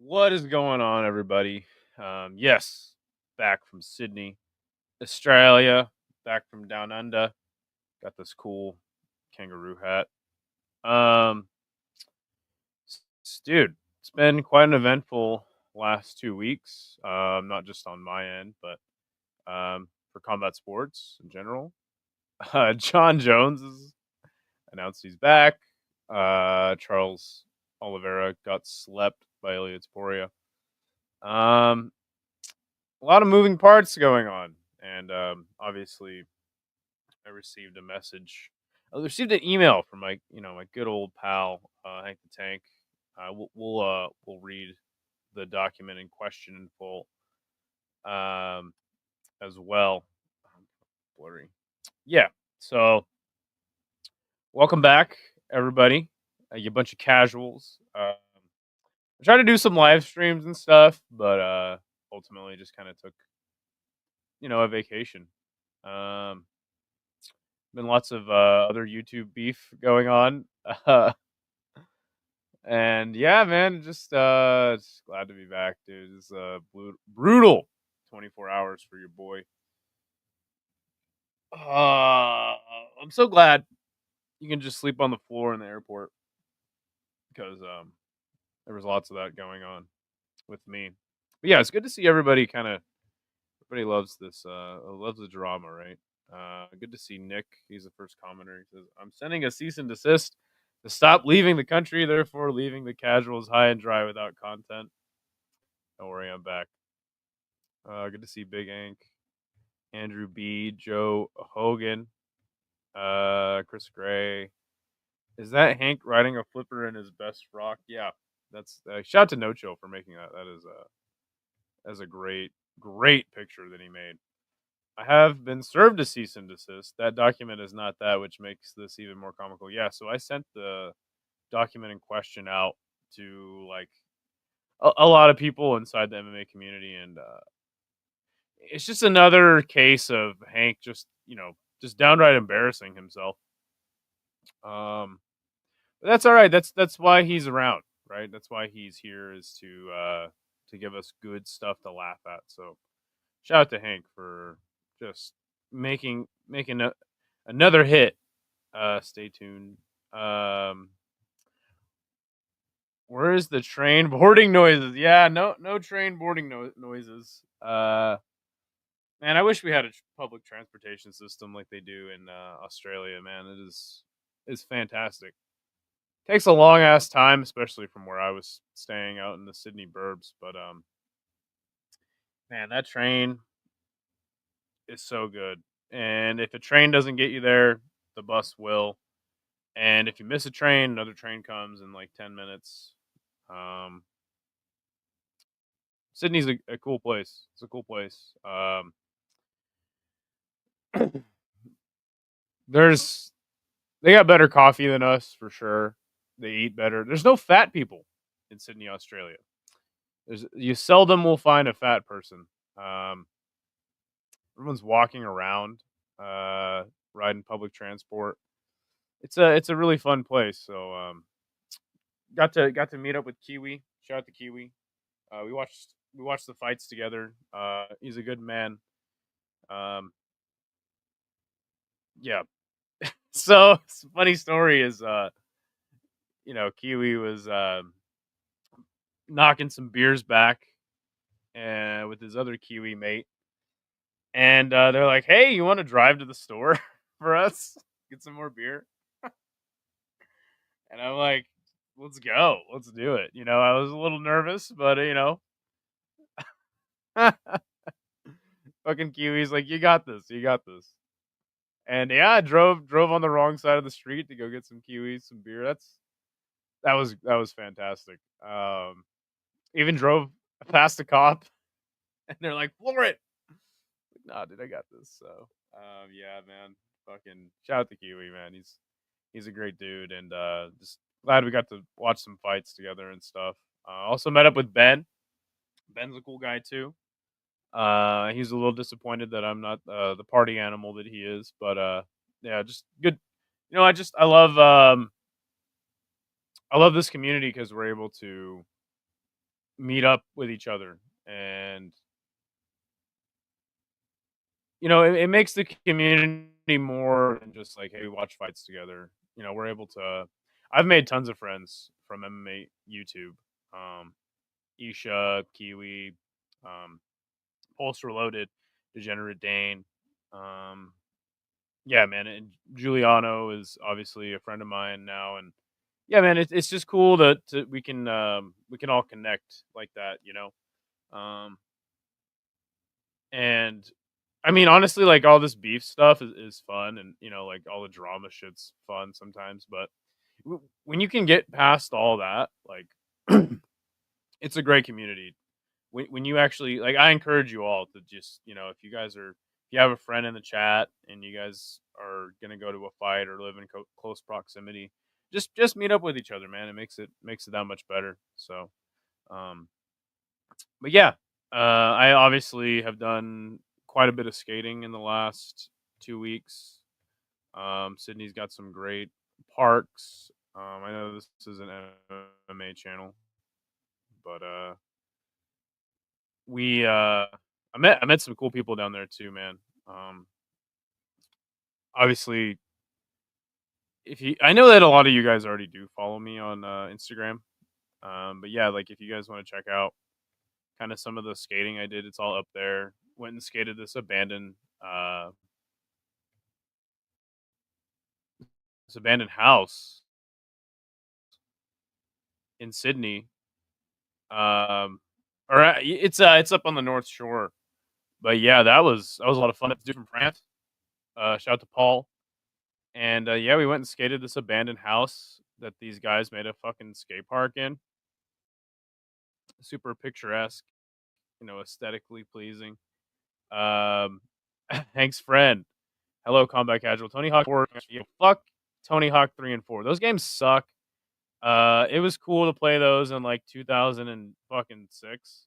What is going on, everybody? Yes, back from Sydney, Australia, back from down under. Got this cool kangaroo hat. Um, dude, it's been quite an eventful last 2 weeks. Not just on my end, but for combat sports in general. John Jones has announced he's back. Charles Oliveira got slept by Elliot Sporia. Um, a lot of moving parts going on, and obviously, I received a message. I received an email from my good old pal Hank the Tank. We'll read the document in question in full, um, as well. Blurry. Yeah. So welcome back, everybody. You bunch of casuals. I tried to do some live streams and stuff, but ultimately just kind of took a vacation. Um, been lots of other YouTube beef going on. Uh, and yeah, man, just glad to be back, dude. It's brutal 24 hours for your boy. I'm so glad you can just sleep on the floor in the airport because there was lots of that going on with me. But yeah, it's good to see everybody everybody loves loves the drama, right? Good to see Nick. He's the first commenter. He says, "I'm sending a cease and desist to stop leaving the country, therefore leaving the casuals high and dry without content." Don't worry, I'm back. Good to see Big Ank, Andrew B, Joe Hogan, Chris Gray. Is that Hank riding a flipper in his best frock? Yeah, that's shout out to No Chill for making that. That's a great picture that he made. I have been served a cease and desist. That document is not that, which makes this even more comical. Yeah, so I sent the document in question out to a lot of people inside the MMA community, and it's just another case of Hank just downright embarrassing himself. But that's all right. That's why he's around, right? That's why he's here is to give us good stuff to laugh at. So shout out to Hank for just making another hit. Stay tuned. Um, where is the train boarding noises? Yeah, no train boarding noises. Man, I wish we had a public transportation system like they do in Australia. Man, it is fantastic. Takes a long ass time, especially from where I was staying out in the Sydney burbs. But man, that train is so good. And if a train doesn't get you there, the bus will. And if you miss a train, another train comes in like 10 minutes. Um, Sydney's a cool place. It's a cool place. There's they got better coffee than us for sure. They eat better. There's no fat people in Sydney, Australia. You seldom will find a fat person. Um, Everyone's walking around, riding public transport. It's a really fun place. So got to meet up with Kiwi. Shout out to Kiwi. We watched the fights together. He's a good man. Um, yeah. So funny story is Kiwi was knocking some beers back with his other Kiwi mate, and they're like, "Hey, you want to drive to the store for us? Get some more beer?" And I'm like, "Let's go, let's do it." I was a little nervous, but fucking Kiwi's like, "You got this, you got this." And yeah, I drove on the wrong side of the street to go get some Kiwis, some beer. That was fantastic. Even drove past a cop, and they're like, "Floor it." Like, nah, dude, I got this. So, yeah, man, fucking shout out to Kiwi, man. He's a great dude, and just glad we got to watch some fights together and stuff. Also met up with Ben. Ben's a cool guy too. He's a little disappointed that I'm not the party animal that he is, but yeah, just good. I love this community because we're able to meet up with each other, and it makes the community more than just like, hey, we watch fights together. We're able to. I've made tons of friends from MMA YouTube. Um, Isha, Kiwi, um, Pulse Reloaded, Degenerate Dane. Um, yeah, man, and Giuliano is obviously a friend of mine now, and yeah, man, it's just cool that we can all connect like that. Um, and I mean, honestly, like all this beef stuff is fun, and like all the drama shit's fun sometimes. But when you can get past all that, like, it's a great community. When you actually like, I encourage you all to just if you have a friend in the chat and you guys are gonna go to a fight or live in close proximity, just meet up with each other, man. It makes it that much better. So, um, but yeah, I obviously have done quite a bit of skating in the last 2 weeks. Sydney's got some great parks. I know this is an MMA channel, but I met some cool people down there too, man. Um, obviously, if you I know that a lot of you guys already do follow me on Instagram. But yeah, like if you guys want to check out kind of some of the skating I did, it's all up there. Went and skated uh this abandoned house in Sydney. Um, it's up on the North Shore. But yeah, that was a lot of fun. It's dude from France. Shout out to Paul. And yeah, we went and skated this abandoned house that these guys made a fucking skate park in. Super picturesque, aesthetically pleasing. Um, Hank's friend. Hello, Combat Casual. Tony Hawk 4. Fuck Tony Hawk 3 and 4. Those games suck. It was cool to play those in like 2006.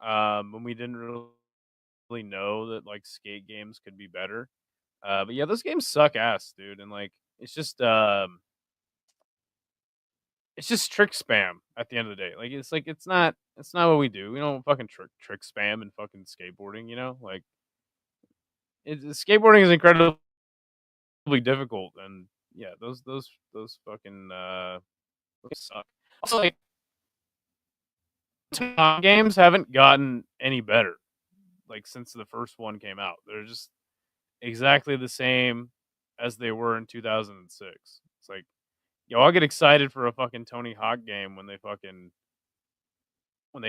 When we didn't really know that like skate games could be better. But yeah, those games suck ass, dude. And like, it's just trick spam at the end of the day. Like it's not what we do. We don't fucking trick spam and fucking skateboarding. Like skateboarding is incredibly difficult, and yeah, those fucking those suck. Also, like games haven't gotten any better like since the first one came out. They're just exactly the same as they were in 2006. It's like, yo, I'll get excited for a fucking Tony Hawk game when they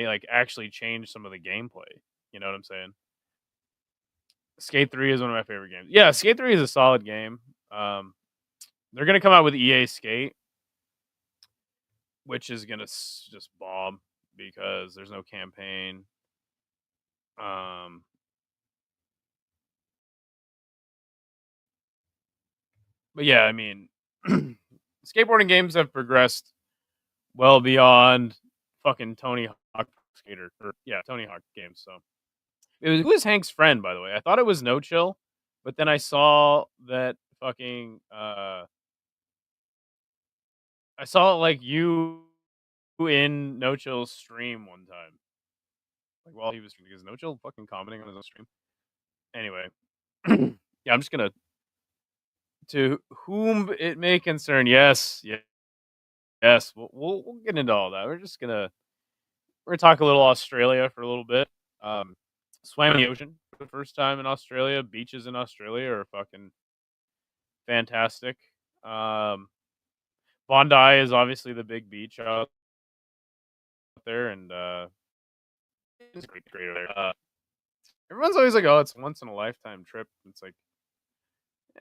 like actually change some of the gameplay. You know what I'm saying? Skate 3 is one of my favorite games. Yeah, Skate 3 is a solid game. Um, they're gonna come out with EA Skate, which is gonna just bomb because there's no campaign. Um, but yeah, I mean, skateboarding games have progressed well beyond fucking Tony Hawk Skater, or yeah, Tony Hawk games. So who is Hank's friend, by the way? I thought it was No Chill, but then I saw that fucking I saw like you in No Chill's stream one time, like while he was streaming, because No Chill fucking commenting on his own stream. Anyway, yeah, I'm just gonna to whom it may concern. Yes, yes, we'll get into all that. We're gonna talk a little Australia for a little bit. Swam in the ocean for the first time in Australia. Beaches in Australia are fucking fantastic. Um, Bondi is obviously the big beach out there, and it's great there. Everyone's always like, "Oh, it's a once in a lifetime trip." It's like,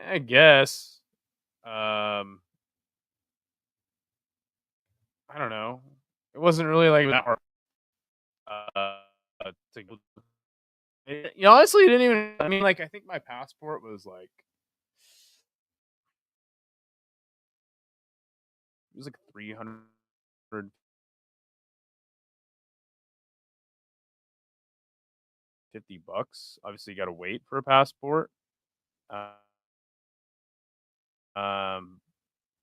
I guess. Um, I don't know. It wasn't really like that hard to go. Honestly, it didn't even. I mean, like, I think my passport was like it was like 350 bucks. Obviously, you got to wait for a passport. Uh, um,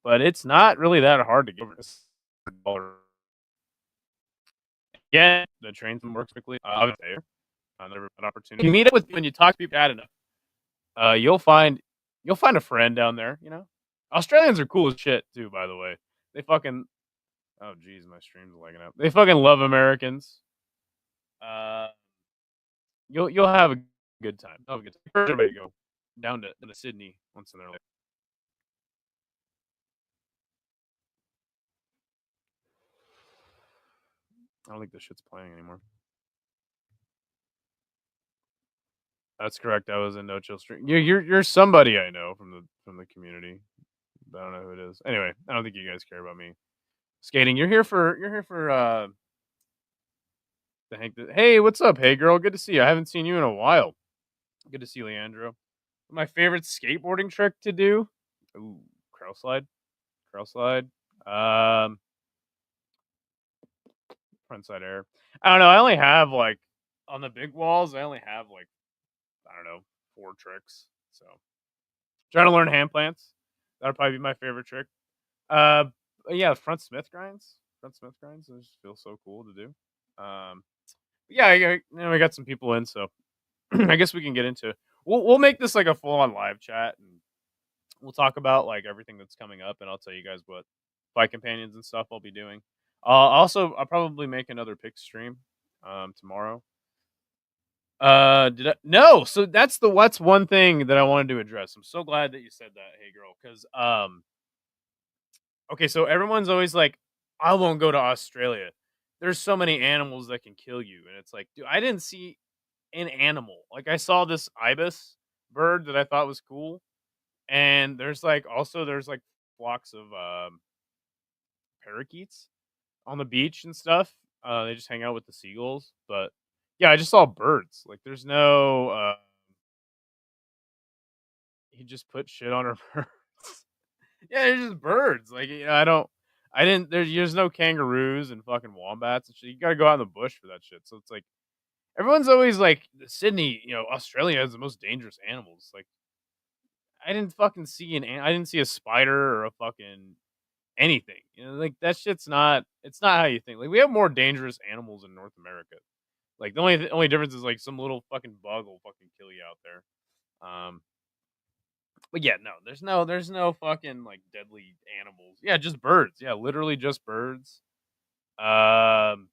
but it's not really that hard to get over this. Yeah, the trains works quickly. I was there. I never had an opportunity. You meet up with when you talk to people bad enough. You'll find a friend down there. You know, Australians are cool as shit too. By the way, they fucking oh geez, my stream's lagging out. They fucking love Americans. Uh, you'll have a good time. Have a good time. I encourage everybody to go down to Sydney once in their life. I don't think this shit's playing anymore. That's correct. I was in No Chill Stream. You're somebody I know from the community. But I don't know who it is. Anyway, I don't think you guys care about me skating. You're here for the Hank. Hey, what's up? Hey girl, good to see you. I haven't seen you in a while. Good to see you, Leandro. My favorite skateboarding trick to do. Ooh, crow slide. Crow slide. Um, frontside air. I don't know. I only have like on the big walls. I only have like I don't know 4 tricks. So trying to learn hand plants. That'll probably be my favorite trick. Uh, yeah, front Smith grinds. Front Smith grinds. It just feels so cool to do. Um, yeah, we got some people in, so I guess we can get into. We'll make this like a full on live chat, and we'll talk about like everything that's coming up, and I'll tell you guys what fight companions and stuff I'll be doing. Also, I'll probably make another pick stream tomorrow. Did I? No. So that's one thing that I wanted to address. I'm so glad that you said that, hey girl, because okay, so everyone's always like, I won't go to Australia. There's so many animals that can kill you, and it's like, dude, I didn't see an animal. Like I saw this ibis bird that I thought was cool, and there's like flocks of parakeets on the beach and stuff. They just hang out with the seagulls, but yeah, I just saw birds. Like there's no. He just put shit on her birds. Yeah, they're just birds. Like I don't. I didn't. There's no kangaroos and fucking wombats and shit. You gotta go out in the bush for that shit. So it's like everyone's always like Sydney. Australia has the most dangerous animals. Like I didn't fucking see I didn't see a spider or a fucking anything. Like that shit's not. It's not how you think. Like we have more dangerous animals in North America. Like the only difference is like some little fucking bug will fucking kill you out there. But yeah, no, there's no fucking like deadly animals. Yeah, just birds. Yeah, literally just birds. Um,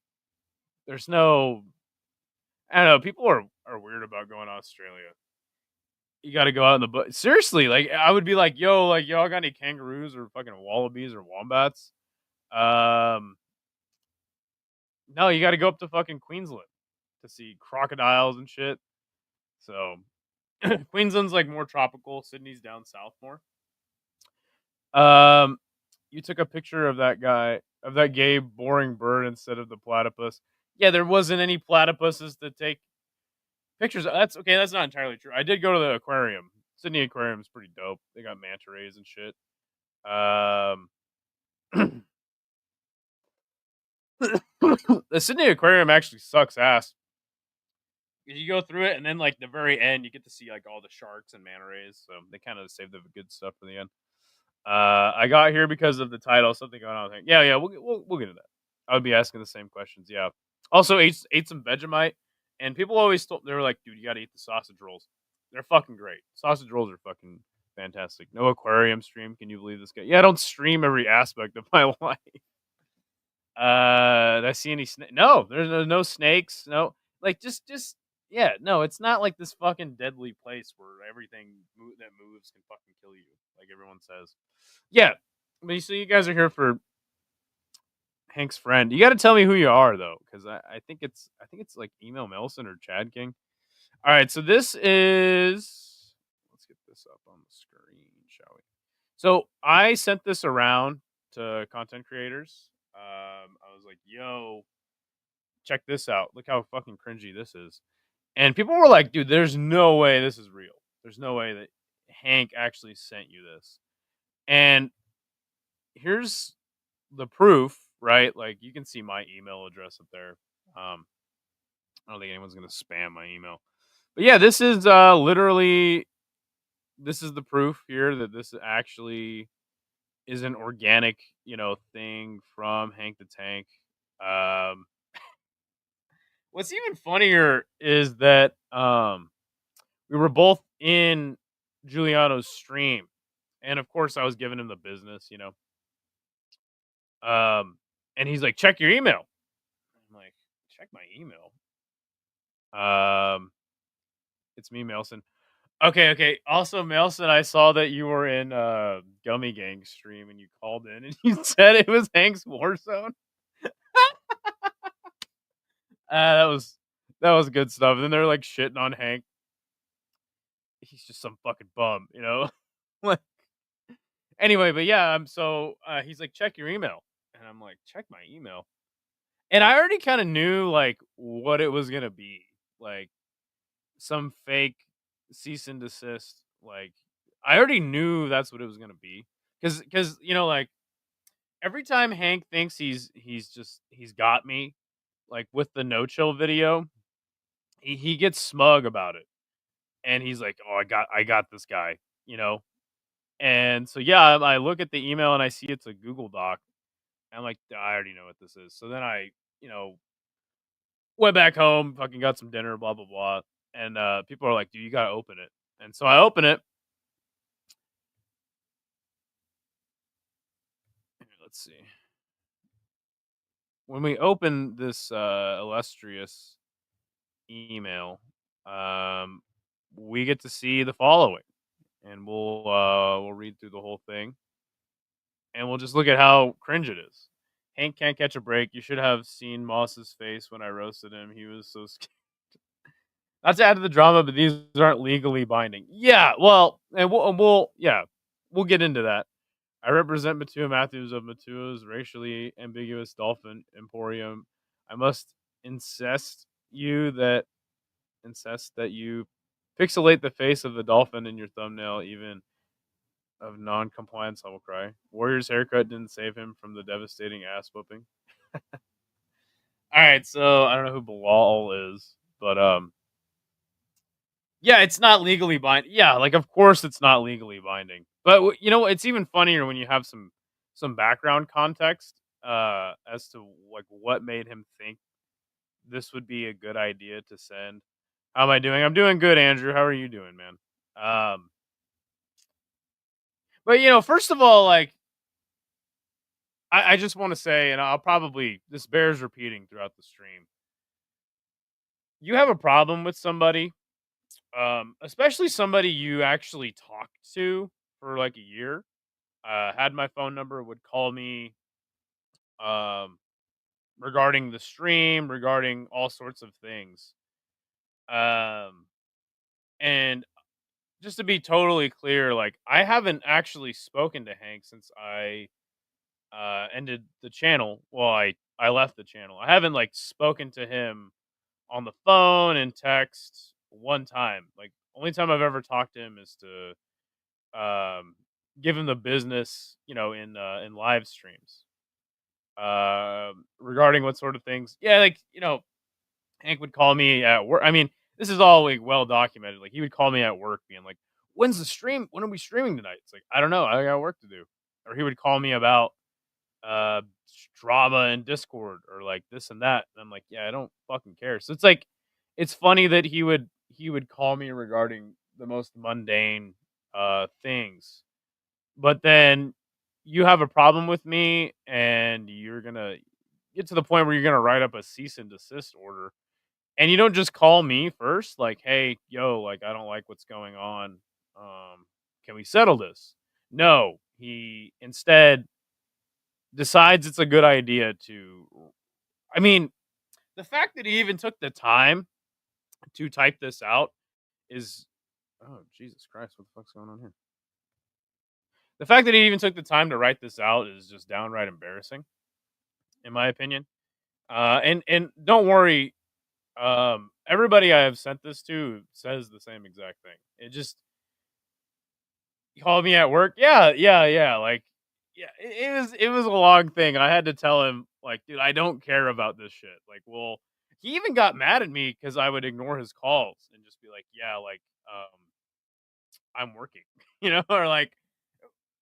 there's no. I don't know. People are weird about going to Australia. You got to go out in the bush. Seriously, like I would be like, yo, like y'all got any kangaroos or fucking wallabies or wombats? Um, no, you got to go up to fucking Queensland to see crocodiles and shit. So Queensland's like more tropical. Sydney's down south more. Um, you took a picture of that guy, of that gay, boring bird instead of the platypus. Yeah, there wasn't any platypuses to take pictures. That's okay. That's not entirely true. I did go to the aquarium. Sydney Aquarium's pretty dope. They got manta rays and shit. Um, the Sydney Aquarium actually sucks ass. You go through it, and then like the very end, you get to see like all the sharks and manta rays. So they kind of saved the good stuff for the end. I got here because of the title. Something going on. Yeah, yeah. We'll get to that. I would be asking the same questions. Yeah. Also ate some Vegemite, and people always told they were like, dude, you got to eat the sausage rolls. They're fucking great. Sausage rolls are fucking fantastic. No aquarium stream. Can you believe this guy? Yeah, I don't stream every aspect of my life. Did I see any snake? No, there's no snakes. No, like just yeah. No, it's not like this fucking deadly place where everything that moves can fucking kill you, like everyone says. Yeah, but so you guys are here for Hank's friend. You got to tell me who you are though, because I think it's like email Melson or Chad King. All right, so this is let's get this up on the screen, shall we? So I sent this around to content creators. I was like, "Yo, check this out. Look how fucking cringy this is." And people were like, "Dude, there's no way this is real. There's no way that Hank actually sent you this." And here's the proof, right? Like you can see my email address up there. I don't think anyone's gonna spam my email. But yeah, this is literally this is the proof here that this actually is an organic, thing from Hank the Tank. Um What's even funnier is that we were both in Giuliano's stream, and of course I was giving him the business, and he's like, "Check your email." I'm like, "Check my email." Um, it's me, Melson. Okay, okay. Also, Melson, I saw that you were in Gummy Gang stream and you called in and you said it was Hank's Warzone. That was good stuff. And then they're like shitting on Hank. He's just some fucking bum, you know. Like, anyway, but yeah, he's like, check your email, and I'm like, check my email, and I already kind of knew like what it was gonna be, like some fake cease and desist. Like, I already knew that's what it was gonna be, because like every time Hank thinks he's got me, like with the no chill video, he gets smug about it, and he's like, oh, I got this guy, you know. And so yeah, I look at the email and I see it's a Google Doc. And I'm like, I already know what this is. So then I, went back home, fucking got some dinner, blah blah blah. And people are like, dude, you gotta open it. And so I open it. Here, let's see. When we open this illustrious email, um, we get to see the following, and we'll read through the whole thing, and we'll just look at how cringe it is. Hank can't catch a break. You should have seen Moss's face when I roasted him. He was so scared. Not to add to the drama, but these aren't legally binding. Yeah, well, and we'll get into that. I represent Matua Matthews of Matua's racially ambiguous dolphin emporium. I must insist that you pixelate the face of the dolphin in your thumbnail, even of non-compliance. I will cry. Warrior's haircut didn't save him from the devastating ass whooping. All right, so I don't know who Bilal is, but yeah, it's not legally binding. Yeah, like of course it's not legally binding. But it's even funnier when you have some background context as to like what made him think this would be a good idea to send. How am I doing? I'm doing good, Andrew. How are you doing, man? Um but first of all, like I just want to say, and I'll probably this bears repeating throughout the stream. You have a problem with somebody, especially somebody you actually talked to for like a year, had my phone number, would call me um, regarding the stream, regarding all sorts of things. Um, and just to be totally clear, like I haven't actually spoken to Hank since I ended the channel. Well, I left the channel. I haven't like spoken to him on the phone and text one time. Like only time I've ever talked to him is to give him the business, in live streams. Regarding what sort of things. Yeah, like, Hank would call me at work. I mean, this is all like well documented. Like he would call me at work being like, "When's the stream? When are we streaming tonight?" It's like, "I don't know. I got work to do." Or he would call me about uh drama in Discord or like this and that. And I'm like, "Yeah, I don't fucking care." So it's like it's funny that he would call me regarding the most mundane things. But then you have a problem with me and you're going to get to the point where you're going to write up a cease and desist order, and you don't just call me first like, hey, yo, like I don't like what's going on, can we settle this? No, he instead decides it's a good idea to, I mean, the fact that he even took the time to type this out is, oh Jesus Christ, what the fuck's going on here? The fact that he even took the time to write this out is just downright embarrassing, in my opinion. And don't worry, everybody I have sent this to says the same exact thing. It just, he called me at work. Yeah, yeah, yeah. Like, yeah, it was a long thing. I had to tell him, like, dude, I don't care about this shit. Like, well, he even got mad at me because I would ignore his calls and just be like, yeah, like, I'm working, or like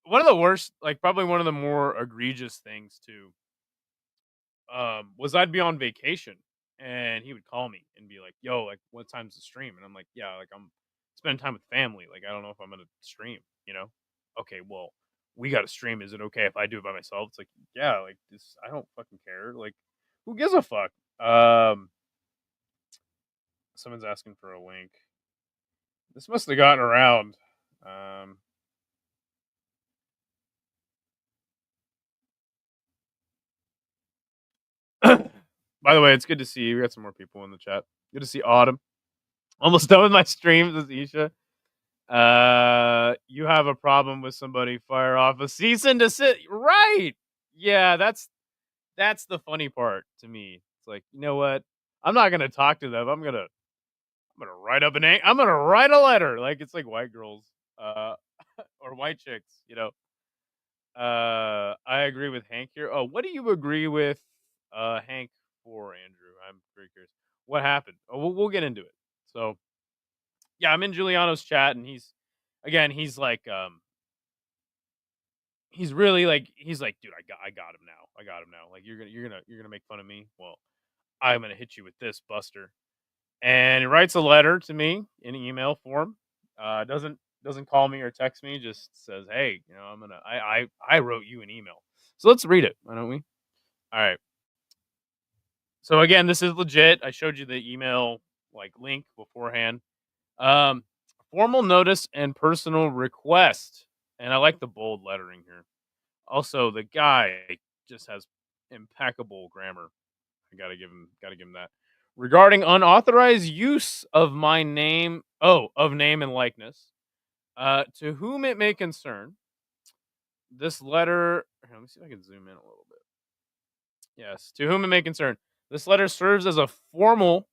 one of the worst, like probably one of the more egregious things too, was I'd be on vacation and he would call me and be like, "Yo, like, what time's the stream?" And I'm like, "Yeah, like, I'm spending time with family. Like, I don't know if I'm gonna stream, you know?" "Okay, well, we gotta stream. Is it okay if I do it by myself?" It's like, "Yeah, like, this I don't fucking care. Like, who gives a fuck?" Someone's asking for a link. This must have gotten around. Um, by the way, it's good to see you. We got some more people in the chat. Good to see Autumn. Almost done with my stream, this is Isha. You have a problem with somebody, fire off a cease and desist. Right. Yeah, that's the funny part to me. It's like, you know what? I'm not gonna talk to them. I'm gonna write up I'm gonna write a letter. Like it's like white girls, uh, or white chicks, you know. I agree with Hank here. Oh, what do you agree with Hank for, Andrew? I'm very curious. What happened? Oh, we'll get into it. So yeah, I'm in Giuliano's chat, and he's like, he's really like, he's like, dude, I got him now. I got him now. Like you're gonna make fun of me. Well, I'm gonna hit you with this, Buster. And he writes a letter to me in email form. Doesn't call me or text me. Just says, hey, you know, I wrote you an email. So let's read it. Why don't we? All right. So again, this is legit. I showed you the email like link beforehand. Um, Formal notice and personal request. And I like the bold lettering here. Also, the guy just has impeccable grammar. I gotta give him that. Regarding unauthorized use of my name, of name and likeness, to whom it may concern, this letter. Here, let me see if I can zoom in a little bit. Yes, to whom it may concern, this letter serves as a formal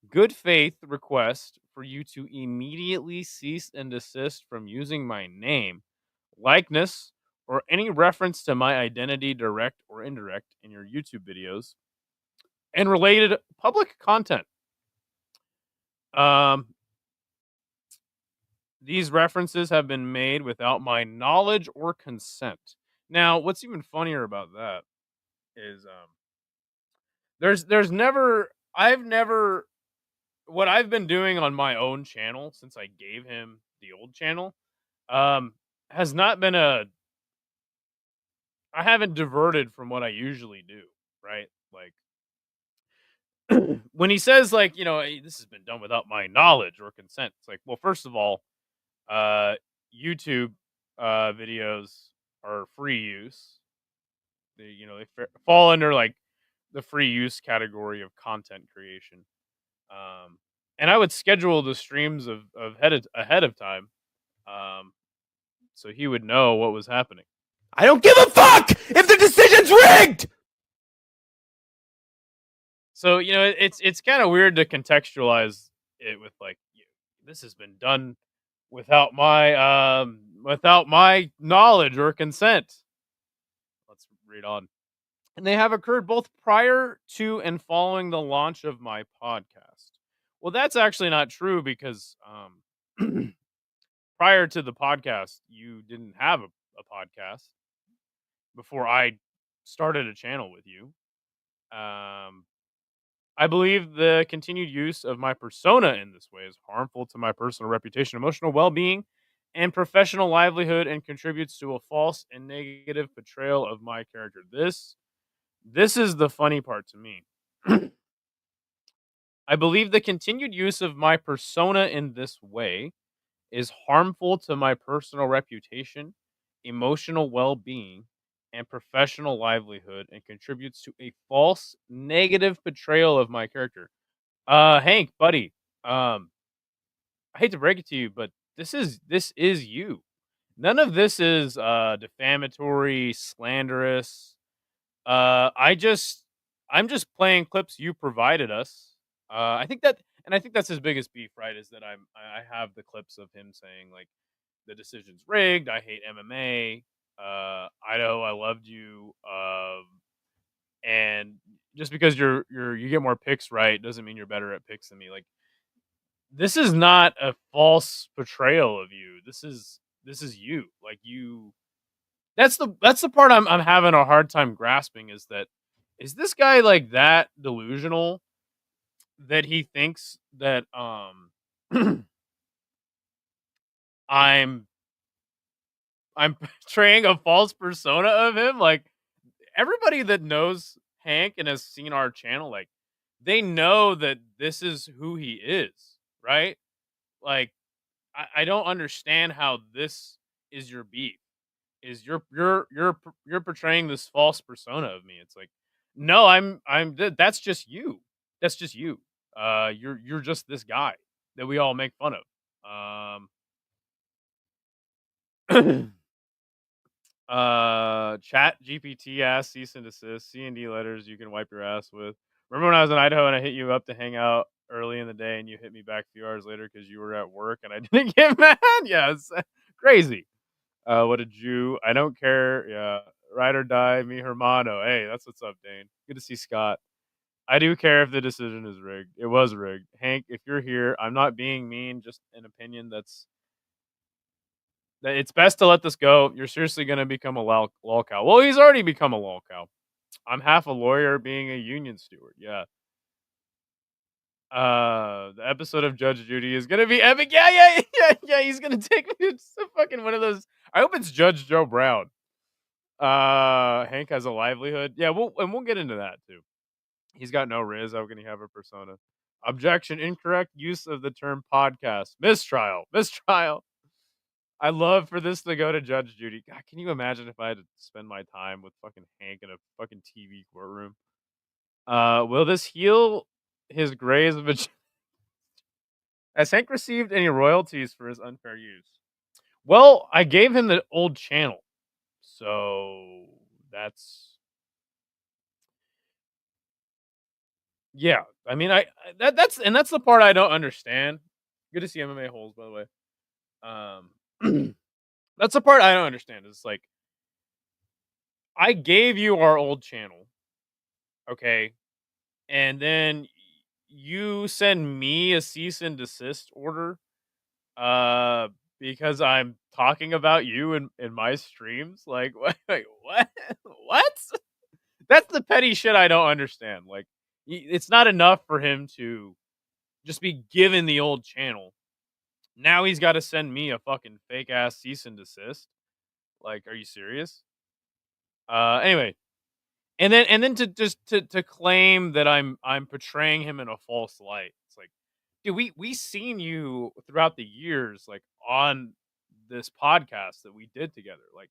good faith request for you to immediately cease and desist from using my name, likeness, or any reference to my identity, direct or indirect, in your YouTube videos and related public content. Um, these references have been made without my knowledge or consent. Now, what's even funnier about that is there's never I've never what I've been doing on my own channel since I gave him the old channel um has not been a I haven't diverted from what I usually do, right? Like when he says like, you know, "Hey, this has been done without my knowledge or consent." It's like, well, first of all, uh YouTube videos are free use. They fall under like the free use category of content creation. Um and I would schedule the streams of ahead of time. Um so he would know what was happening. I don't give a fuck if the decision's rigged. So it's kind of weird to contextualize it with like, this has been done without my knowledge or consent. Let's read on. And they have occurred both prior to and following the launch of my podcast. Well, that's actually not true because prior to the podcast, you didn't have a podcast before I started a channel with you. Um, I believe the continued use of my persona in this way is harmful to my personal reputation, emotional well being, and professional livelihood, and contributes to a false and negative portrayal of my character. This is the funny part to me. I believe the continued use of my persona in this way is harmful to my personal reputation, emotional well being, and professional livelihood, and contributes to a false negative portrayal of my character. Hank, buddy, I hate to break it to you, but this is you. None of this is defamatory, slanderous. I just I'm just playing clips you provided us. I think that's his biggest beef, right? Is that I have the clips of him saying like the decision's rigged. I hate MMA. Idaho, I loved you. And just because you get more picks right doesn't mean you're better at picks than me. Like this is not a false portrayal of you. This is you. Like you that's the part I'm having a hard time grasping is that is this guy like that delusional that he thinks that I'm I'm portraying a false persona of him. Like everybody that knows Hank and has seen our channel, like they know that this is who he is, right? Like I don't understand how this is your beef. Is you're portraying this false persona of me? It's like, no, that's just you. That's just you. You're just this guy that we all make fun of. Chat GPT ass cease and desist, C&D letters you can wipe your ass with. Remember when I was in Idaho and I hit you up to hang out early in the day and you hit me back a few hours later because you were at work and I didn't get mad? Yeah, it's crazy. What a Jew. I don't care. Yeah. Ride or die, me hermano. Hey, that's what's up, Dane. Good to see Scott. I do care if the decision is rigged. It was rigged. Hank, if you're here, I'm not being mean, just an opinion that it's best to let this go. You're seriously going to become a lol cow. Well, he's already become a lol cow. I'm half a lawyer being a union steward. Yeah. The episode of Judge Judy is gonna be epic. Yeah. He's gonna take me to some fucking one of those. I hope it's Judge Joe Brown. Hank has a livelihood. Yeah, we'll get into that too. He's got no riz. How can he have a persona? Objection: incorrect use of the term podcast. Mistrial. Mistrial. I love for this to go to Judge Judy. God, can you imagine if I had to spend my time with fucking Hank in a fucking TV courtroom? Will this heal his grays? Has Hank received any royalties for his unfair use? Well, I gave him the old channel, so that's yeah. I mean, that's the part I don't understand. Good to see MMA holes, by the way. That's the part I don't understand. It's like I gave you our old channel, okay, and then you send me a cease and desist order, uh, because I'm talking about you in my streams. Like, wait, what? What? That's the petty shit I don't understand. Like, it's not enough for him to just be given the old channel. Now he's got to send me a fucking fake ass cease and desist. Like, are you serious? Anyway, and then to just to claim that I'm portraying him in a false light. It's like, dude, we seen you throughout the years, like on this podcast that we did together. Like,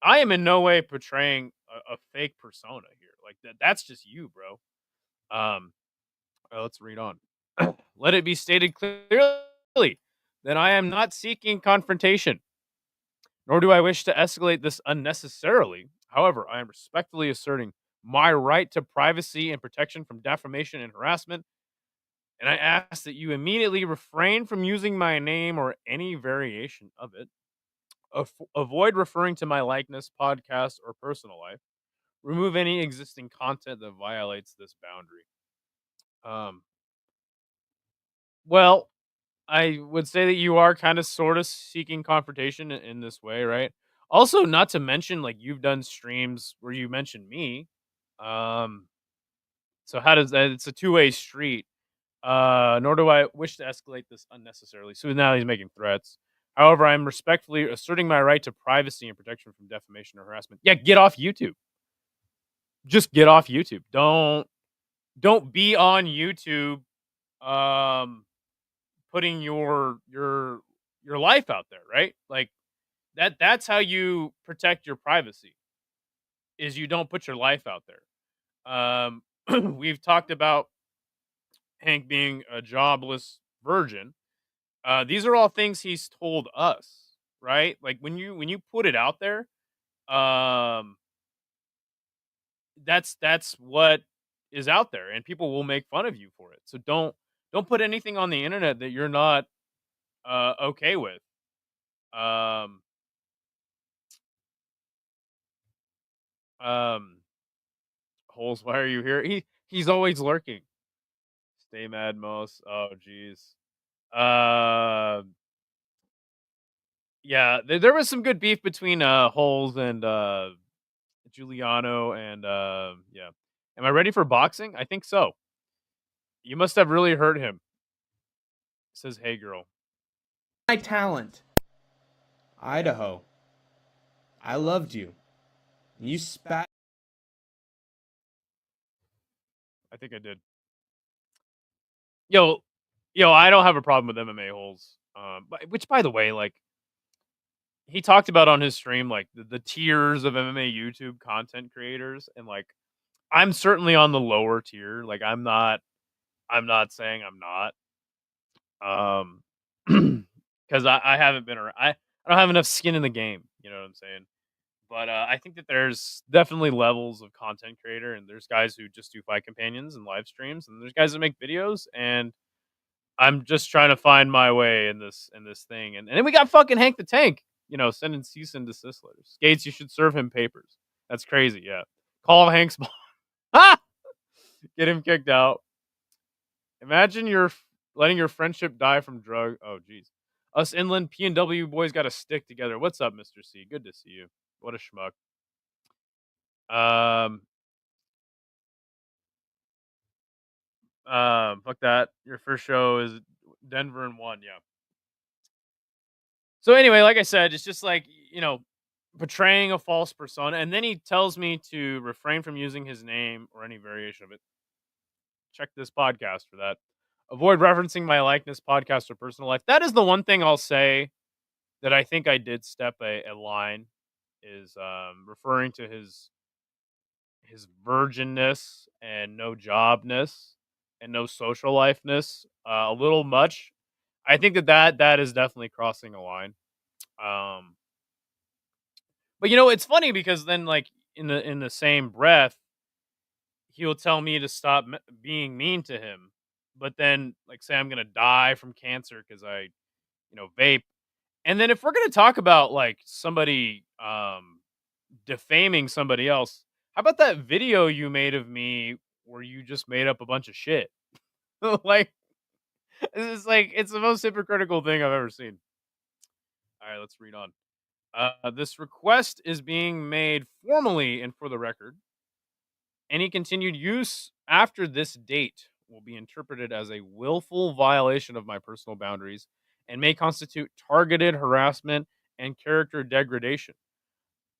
I am in no way portraying a fake persona here. Like that's just you, bro. Let's read on. Let it be stated clearly that I am not seeking confrontation, nor do I wish to escalate this unnecessarily. However, I am respectfully asserting my right to privacy and protection from defamation and harassment, and I ask that you immediately refrain from using my name or any variation of it. Avoid referring to my likeness, podcast, or personal life. Remove any existing content that violates this boundary. Um, well, I would say that you are kind of sort of seeking confrontation in this way, right? Also, not to mention, like you've done streams where you mentioned me. Um, so how does that? It's a two-way street. Nor do I wish to escalate this unnecessarily. So now he's making threats. However, I'm respectfully asserting my right to privacy and protection from defamation or harassment. Yeah, get off YouTube. Just get off YouTube. Don't be on YouTube. Um, putting your life out there, right? Like that's how you protect your privacy is you don't put your life out there. We've talked about Hank being a jobless virgin. These are all things he's told us, right? Like when you put it out there, um, that's what is out there, and people will make fun of you for it. So don't put anything on the internet that you're not okay with. Um, um, Holes, why are you here? He's always lurking. Stay mad, Mos. Oh, jeez. Uh, yeah, there was some good beef between Holes and Giuliano, and yeah. Am I ready for boxing? I think so. You must have really hurt him. Says, hey girl. My talent. Idaho. I loved you. You spat. I think I did. Yo, I don't have a problem with MMA holes. Which, by the way, like he talked about on his stream, like the tiers of MMA YouTube content creators, and like I'm certainly on the lower tier. Like I'm not. I'm not saying I'm not. Because I haven't been around. I don't have enough skin in the game. You know what I'm saying? But I think that there's definitely levels of content creator, and there's guys who just do fight companions and live streams, and there's guys that make videos, and I'm just trying to find my way in this thing. And then we got fucking Hank the Tank, sending cease and desist letters. Gates, you should serve him papers. That's crazy. Yeah, call Hank's mom. Ah! Get him kicked out. Imagine you're letting your friendship die from drug. Oh, jeez. Us inland P&W boys got to stick together. What's up, Mr. C? Good to see you. What a schmuck. Fuck that. Your first show is Denver and 1. Yeah. So anyway, like I said, it's just like, portraying a false persona. And then he tells me to refrain from using his name or any variation of it. Check this podcast for that. Avoid referencing my likeness, podcast, or personal life. That is the one thing I'll say that I think I did step a line is referring to his virginness and no jobness and no social lifeness a little much. I think that is definitely crossing a line. Um, but it's funny because then like in the same breath, he'll tell me to stop being mean to him, but then like say I'm gonna die from cancer because I vape, and then if we're gonna talk about like somebody defaming somebody else, how about that video you made of me where you just made up a bunch of shit? Like it's the most hypocritical thing I've ever seen. All right, let's read on. This request is being made formally and for the record. Any continued use after this date will be interpreted as a willful violation of my personal boundaries and may constitute targeted harassment and character degradation.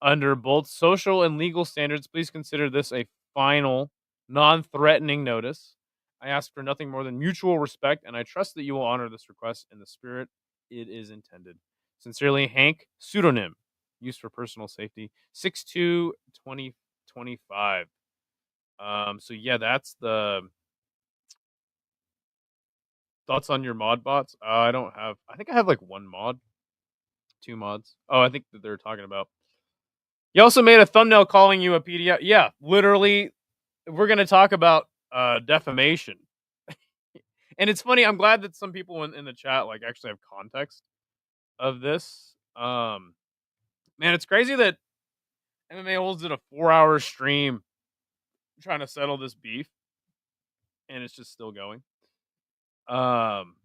Under both social and legal standards, please consider this a final, non threatening notice. I ask for nothing more than mutual respect, and I trust that you will honor this request in the spirit it is intended. Sincerely, Hank, pseudonym, used for personal safety, 6/2/2025. So yeah, that's the thoughts on your mod bots. I don't have. I think I have like one mod, two mods. Oh, I think that they're talking about. You also made a thumbnail calling you a PDF. Yeah, literally, we're gonna talk about defamation. And it's funny. I'm glad that some people in the chat like actually have context of this. Man, it's crazy that MMA holds did a 4-hour stream trying to settle this beef, and it's just still going. Um,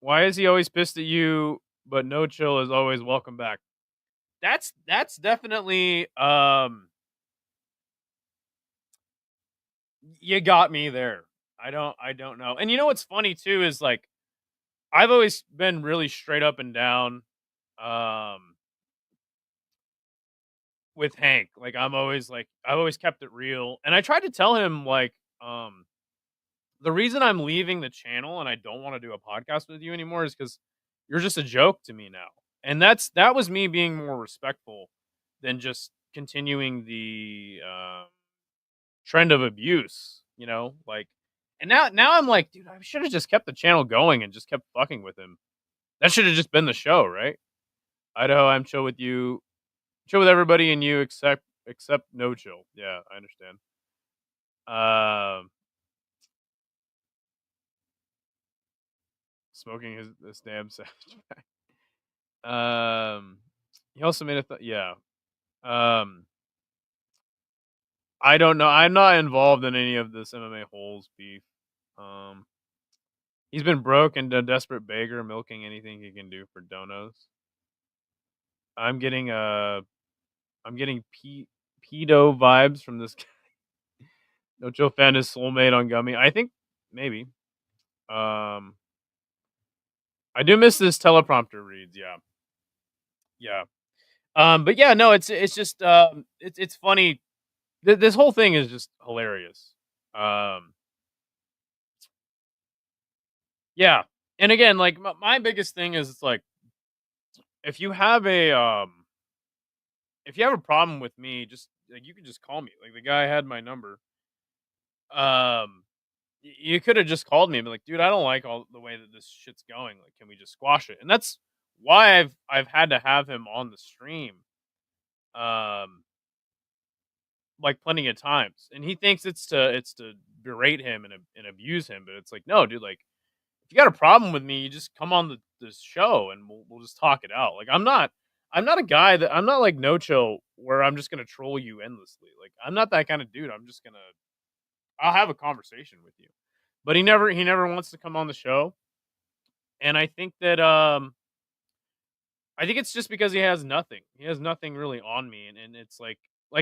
Why is he always pissed at you, but no chill is always welcome back? That's definitely you got me there. I don't know. And you know what's funny too is like I've always been really straight up and down um with Hank. Like I've always kept it real. And I tried to tell him like the reason I'm leaving the channel and I don't want to do a podcast with you anymore is cuz you're just a joke to me now. And that was me being more respectful than just continuing the trend of abuse, like and now I'm like, dude, I should have just kept the channel going and just kept fucking with him. That should have just been the show, right? Idaho, I'm chill with you. Chill with everybody and you except no chill. Yeah, I understand. Smoking his this damn savage pack. He also made a yeah. Um I don't know. I'm not involved in any of this MMA holes beef. Um He's been broke and a desperate beggar, milking anything he can do for donos. I'm getting I'm getting pedo vibes from this guy. No Chill fan is soulmate on Gummy. I think maybe. Um, I do miss this teleprompter reads. Yeah, yeah. But yeah, no, it's just it's funny. This whole thing is just hilarious. Um, yeah, and again, like my biggest thing is it's like if you have a if you have a problem with me, just like you can just call me. Like the guy had my number. Um, you could have just called me and be like, dude, I don't like all the way that this shit's going. Like, can we just squash it? And that's why I've had to have him on the stream. Um, like plenty of times, and he thinks it's to berate him and abuse him, but it's like, no, dude, like if you got a problem with me, you just come on this show and we'll just talk it out. Like I'm not a guy that I'm not like No Chill where I'm just gonna troll you endlessly. Like I'm not that kind of dude. I'll have a conversation with you. But he never wants to come on the show. And I think it's just because he has nothing. He has nothing really on me. And it's like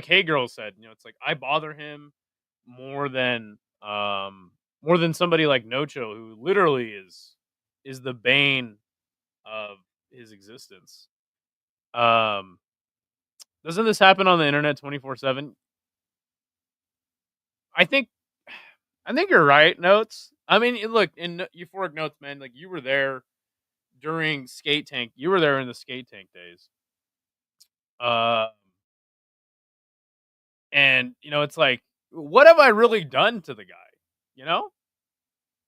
Hey Girl said, it's like I bother him more than more than somebody like Nocho who literally is the bane of his existence. Um doesn't this happen on the internet 24/7? I think I think you're right, Notes. I mean, look, in Euphoric Notes, man, like you were there during Skate Tank. You were there in the Skate Tank days. Uh and it's like what have I really done to the guy? You know?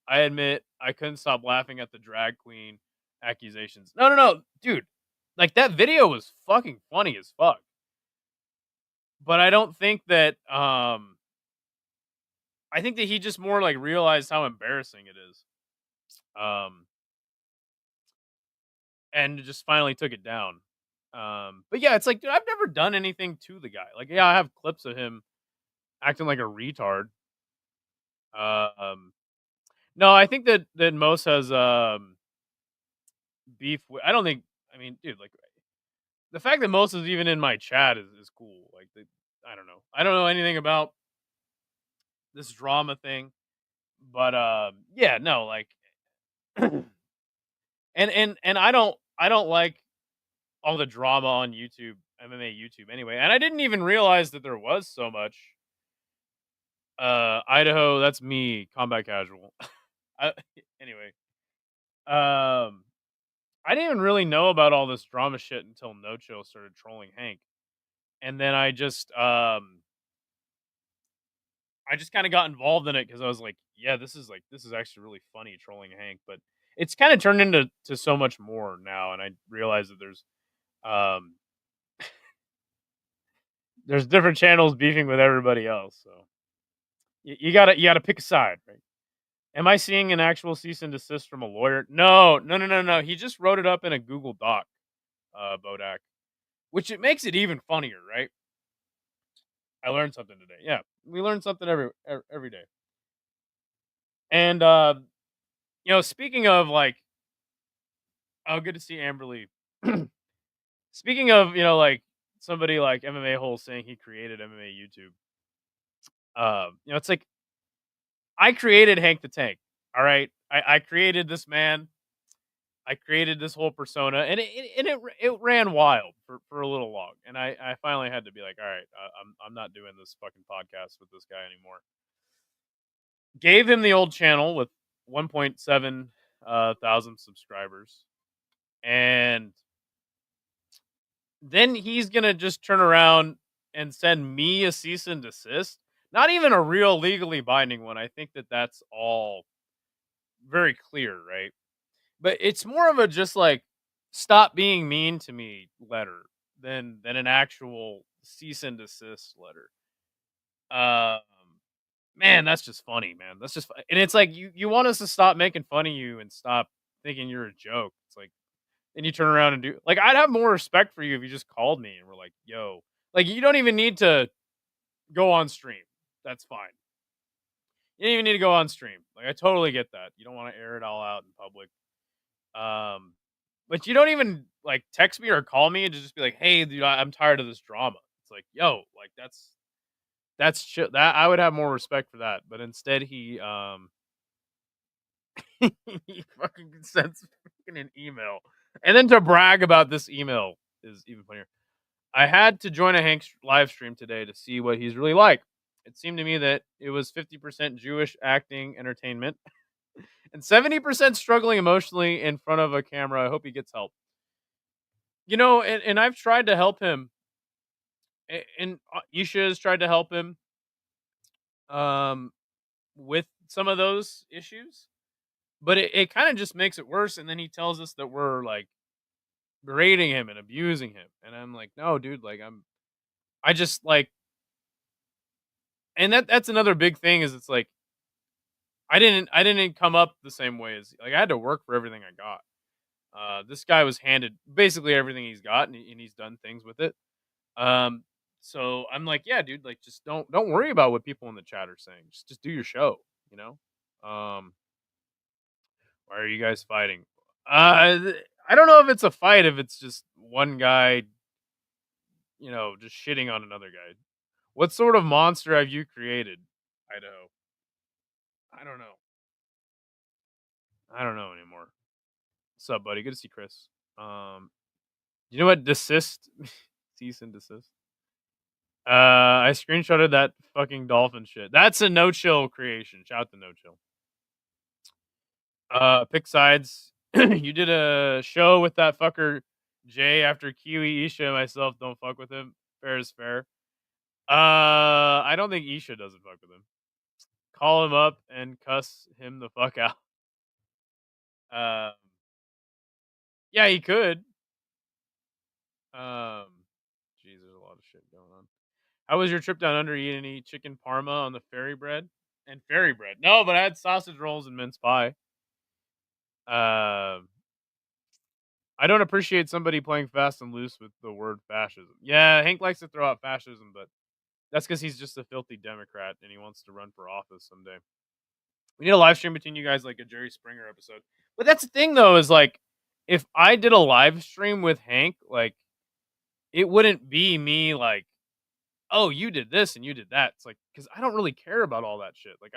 I admit I couldn't stop laughing at the drag queen accusations. No, no, no, dude. Like that video was fucking funny as fuck. But I don't think that I think that he just more like realized how embarrassing it is. Um and just finally took it down. But yeah, it's like, dude, I've never done anything to the guy. Like, yeah, I have clips of him acting like a retard. Um no, I think that Mos has beef with I don't think I mean, dude, like the fact that Mos is even in my chat is cool. Like I don't know. I don't know anything about this drama thing. But yeah, no, like and I don't like all the drama on YouTube, MMA YouTube anyway. And I didn't even realize that there was so much Idaho, that's me, combat casual. I, anyway, um I didn't even really know about all this drama shit until No Chill started trolling Hank. And then I just kind of got involved in it because I was like, yeah, this is actually really funny trolling Hank, but it's kind of turned into so much more now, and I realize that um there's different channels beefing with everybody else, so you gotta pick a side, right? Am I seeing an actual cease and desist from a lawyer? No, no, no, no, no. He just wrote it up in a Google Doc, Bodak, which it makes it even funnier, right? I learned something today. Yeah, we learn something every day. And speaking of like, oh, good to see Amberly. Speaking of, like somebody like MMA Hole saying he created MMA YouTube. It's like I created Hank the Tank. All right, I created this man. I created this whole persona, and it ran wild for a little long, and I finally had to be like, all right, I'm not doing this fucking podcast with this guy anymore. Gave him the old channel with 1.7 thousand subscribers, and then he's gonna just turn around and send me a cease and desist. Not even a real legally binding one. I think that that's all very clear, right? But it's more of a just like stop being mean to me letter than an actual cease and desist letter. Um, man, that's just funny, man. That's just and it's like you want us to stop making fun of you and stop thinking you're a joke. It's like then you turn around and do like I'd have more respect for you if you just called me and were like, "Yo," like you don't even need to go on stream. That's fine. You don't even need to go on stream. Like I totally get that. You don't want to air it all out in public. Um, but you don't even like text me or call me and just be like, "Hey, dude, I'm tired of this drama." It's like, yo, like That's that I would have more respect for that, but instead he he fucking sends fucking an email, and then to brag about this email is even funnier. I had to join a Hank's live stream today to see what he's really like. It seemed to me that it was 50% Jewish acting entertainment and 70% struggling emotionally in front of a camera. I hope he gets help. And I've tried to help him, and Isha has tried to help him um, with some of those issues, but it kind of just makes it worse. And then he tells us that we're like berating him and abusing him, and I'm like, no, dude, like I just like, and that's another big thing is it's like I didn't come up the same way as like I had to work for everything I got. This guy was handed basically everything he's got, and he's done things with it. Um, so I'm like, yeah, dude, like just don't worry about what people in the chat are saying. Just do your show, you know. Why are you guys fighting? I don't know if it's a fight, if it's just one guy, just shitting on another guy. What sort of monster have you created, Idaho? I don't know. I don't know anymore. What's up, buddy? Good to see Chris. You know what? Desist, cease and desist. I screenshotted that fucking dolphin shit. That's a no chill creation. Shout out to no chill. Pick sides. You did a show with that fucker Jay after Kiwi, Isha, and myself don't fuck with him. Fair is fair. I don't think Isha doesn't fuck with him. Call him up and cuss him the fuck out. Yeah, he could. Jeez, there's a lot of shit going on. How was your trip down under? Eat any chicken parma on the fairy bread? And fairy bread? No, but I had sausage rolls and mince pie. I don't appreciate somebody playing fast and loose with the word fascism. Yeah, Hank likes to throw out fascism, but that's because he's just a filthy Democrat and he wants to run for office someday. We need a live stream between you guys, like a Jerry Springer episode. But that's the thing, though, is like if I did a live stream with Hank, like it wouldn't be me like, oh, you did this and you did that. It's like because I don't really care about all that shit. Like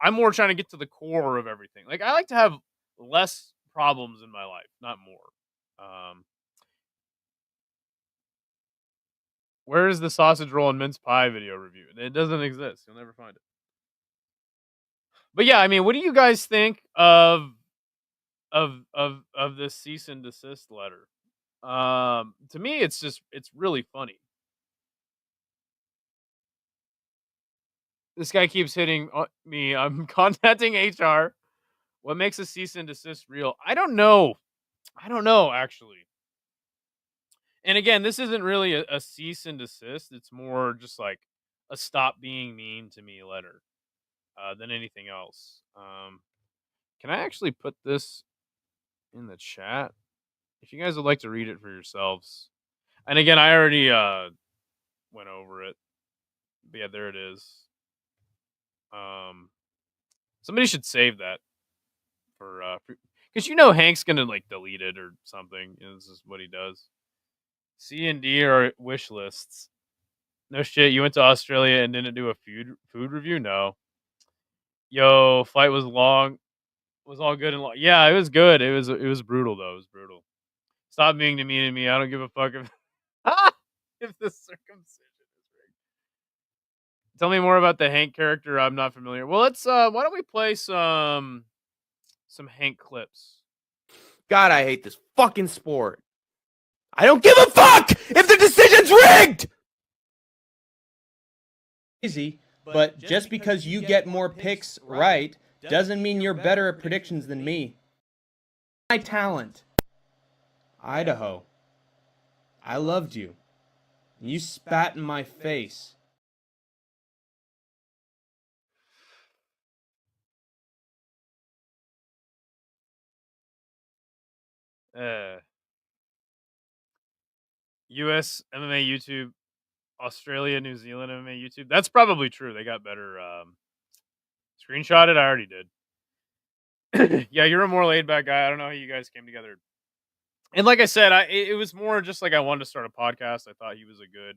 I'm more trying to get to the core of everything. Like I like to have less problems in my life, not more. Where is the sausage roll and mince pie video review? It doesn't exist. You'll never find it. But yeah, I mean, what do you guys think of this cease and desist letter? To me, it's really funny. This guy keeps hitting me. I'm contacting HR. What makes a cease and desist real? I don't know. Actually. And again, this isn't really a cease and desist. It's more just like a stop being mean to me letter than anything else. Can I actually put this in the chat? If you guys would like to read it for yourselves. And again, I already went over it. But yeah, there it is. Somebody should save that for because Hank's gonna like delete it or something. This is what he does. C and D are wish lists. No shit, you went to Australia and didn't do a food review? No. Yo, flight was long. Was all good and long. Yeah, it was good. It was brutal though. It was brutal. Stop being mean to me. I don't give a fuck if if the circumcision is rigged. Tell me more about the Hank character. I'm not familiar. Well, let's why don't we play some Hank clips? God, I hate this fucking sport. I don't give a fuck if the decision's rigged! Easy, but just because you get more picks right doesn't mean you're better at predictions than me. My talent. Idaho. I loved you. You spat in my face. US MMA YouTube, Australia, New Zealand MMA YouTube. That's probably true. They got better screenshot it. I already did. Yeah, you're a more laid back guy. I don't know how you guys came together. And like I said, it was more just like I wanted to start a podcast. I thought he was a good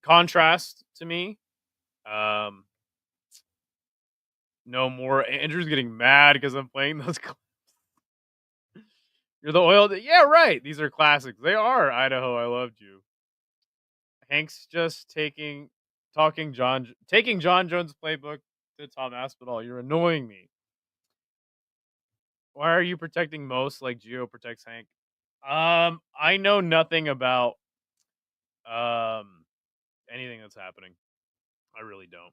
contrast to me. No more. Andrew's getting mad because I'm playing those. You're the oil. Yeah, right. These are classics. They are. Idaho, I loved you. Hank's just taking John Jones' playbook to Tom Aspinall. You're annoying me. Why are you protecting most like Gio protects Hank? I know nothing about um anything that's happening. I really don't.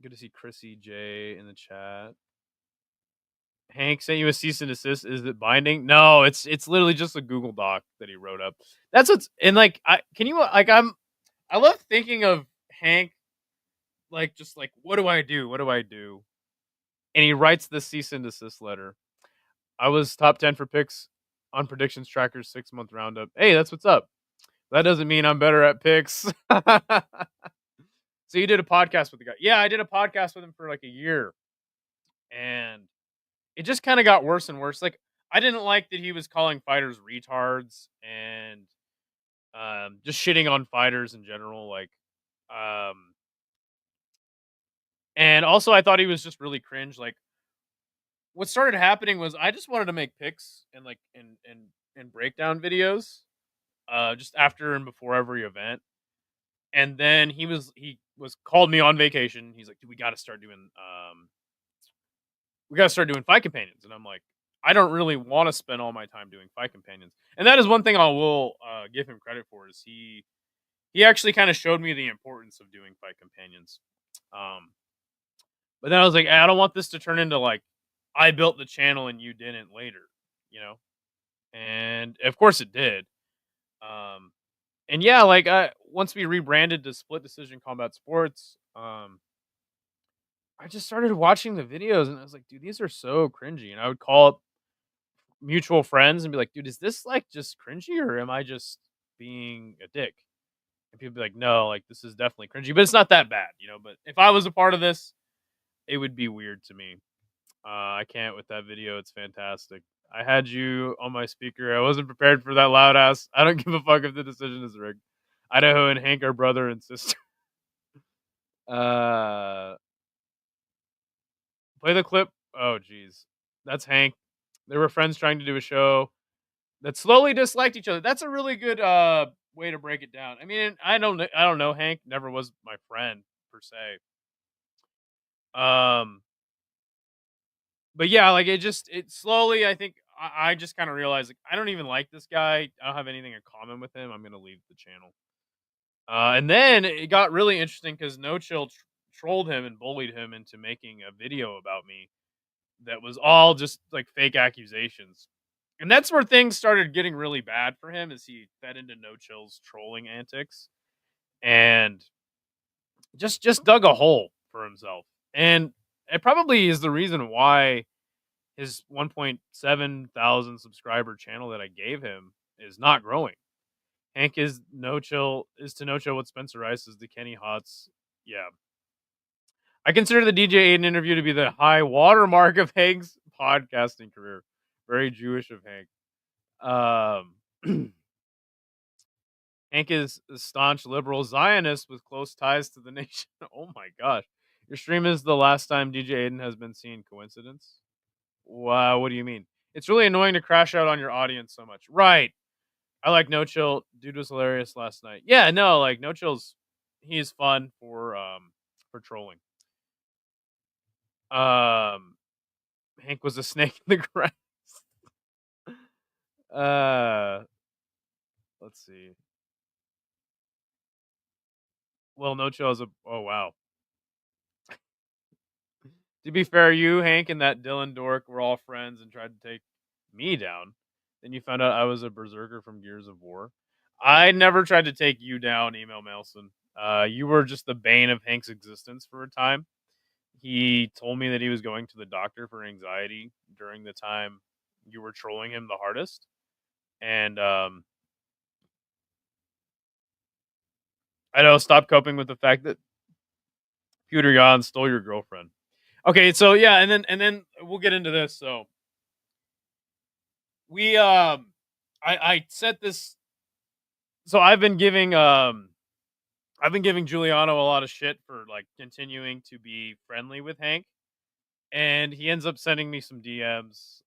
Good to see Chrissy J in the chat. Hank sent you a cease and desist. Is it binding? No, it's literally just a Google Doc that he wrote up. That's what's and like I love thinking of Hank like just like what do I do? What do I do? And he writes the cease and desist letter. I was top 10 for picks on predictions trackers 6-month roundup. Hey, that's what's up. That doesn't mean I'm better at picks. So you did a podcast with the guy. Yeah, I did a podcast with him for like a year. And it just kind of got worse and worse. Like I didn't like that he was calling fighters retards and just shitting on fighters in general. Like, and also I thought he was just really cringe. Like, what started happening was I just wanted to make picks and like and breakdown videos, just after and before every event. And then he was called me on vacation. He's like, "Dude, we got to start doing fight companions." And I'm like, I don't really want to spend all my time doing fight companions. And that is one thing I will give him credit for is he actually kind of showed me the importance of doing fight companions. But then I was like, I don't want this to turn into like I built the channel and you didn't later, you know? And of course it did. And yeah, like once we rebranded to Split Decision Combat Sports, I just started watching the videos and I was like, dude, these are so cringy. And I would call up mutual friends and be like, dude, is this like just cringy or am I just being a dick? And people be like, no, like this is definitely cringy, but it's not that bad, you know. But if I was a part of this, it would be weird to me. I can't with that video. It's fantastic. I had you on my speaker. I wasn't prepared for that loud ass. I don't give a fuck if the decision is rigged. Idaho and Hank are brother and sister. Play the clip. Oh, geez. That's Hank. They were friends trying to do a show that slowly disliked each other. That's a really good way to break it down. I mean, I don't know. Hank never was my friend per se. But yeah, like it slowly. I think I just kind of realized like I don't even like this guy. I don't have anything in common with him. I'm gonna leave the channel. And then it got really interesting because No Chill trolled him and bullied him into making a video about me that was all just like fake accusations. And that's where things started getting really bad for him as he fed into No Chill's trolling antics and just dug a hole for himself. And it probably is the reason why his 1.7 thousand subscriber channel that I gave him is not growing. Hank is to No Chill what Spencer Rice is to Kenny Hotz. Yeah. I consider the DJ Aiden interview to be the high watermark of Hank's podcasting career. Very Jewish of Hank. Hank is a staunch liberal Zionist with close ties to the nation. Oh my gosh. Your stream is the last time DJ Aiden has been seen. Coincidence? Wow, what do you mean? It's really annoying to crash out on your audience so much. Right. I like No Chill. Dude was hilarious last night. Yeah, no, like No Chill's he's fun for trolling. Hank was a snake in the grass. Let's see. Well, No Chill is oh wow. To be fair, you, Hank, and that Dylan dork were all friends and tried to take me down. Then you found out I was a berserker from Gears of War. I never tried to take you down, Email Melson. You were just the bane of Hank's existence for a time. He told me that he was going to the doctor for anxiety during the time you were trolling him the hardest. And I know, stop coping with the fact that Peter Yan stole your girlfriend. Okay, so yeah, and then we'll get into this. So we I set this So I've been giving Giuliano a lot of shit for like continuing to be friendly with Hank, and he ends up sending me some DMs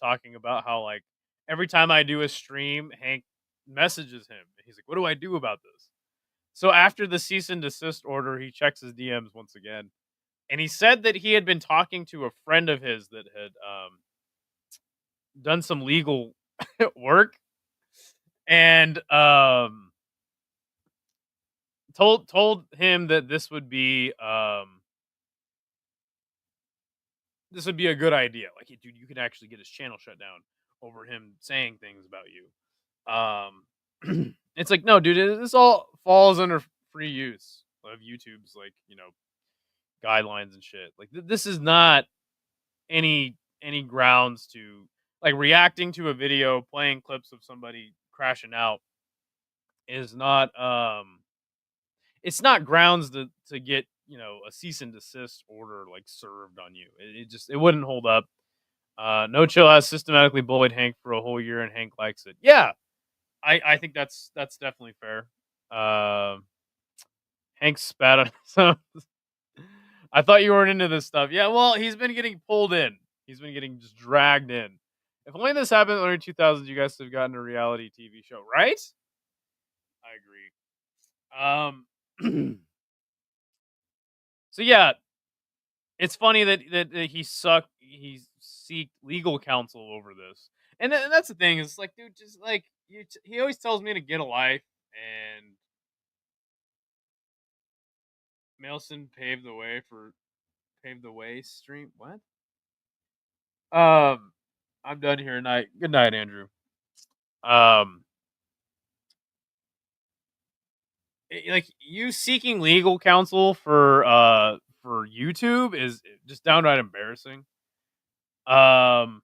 talking about how like every time I do a stream, Hank messages him. He's like, "What do I do about this?" So after the cease and desist order, he checks his DMs once again, and he said that he had been talking to a friend of his that had done some legal work, and told him that this would be a good idea. Like, "Hey, dude, you could actually get his channel shut down over him saying things about you." It's like, no, dude, this all falls under free use of YouTube's like guidelines and shit. Like, this is not any grounds to like reacting to a video, playing clips of somebody crashing out is not it's not grounds to get a cease and desist order like served on you. It wouldn't hold up. No Chill has systematically bullied Hank for a whole year, and Hank likes it. Yeah, I think that's definitely fair. Hank spat on some. I thought you weren't into this stuff. Yeah, well, he's been getting pulled in. He's been getting just dragged in. If only this happened in the early 2000s, you guys would have gotten a reality TV show, right? I agree. So yeah, it's funny that he seeked legal counsel over this, and that's the thing. It's like, dude, just like he always tells me to get a life, and Mailson paved the way stream. What? I'm done here tonight. Good night, Andrew. Um, like you seeking legal counsel for YouTube is just downright embarrassing. Um,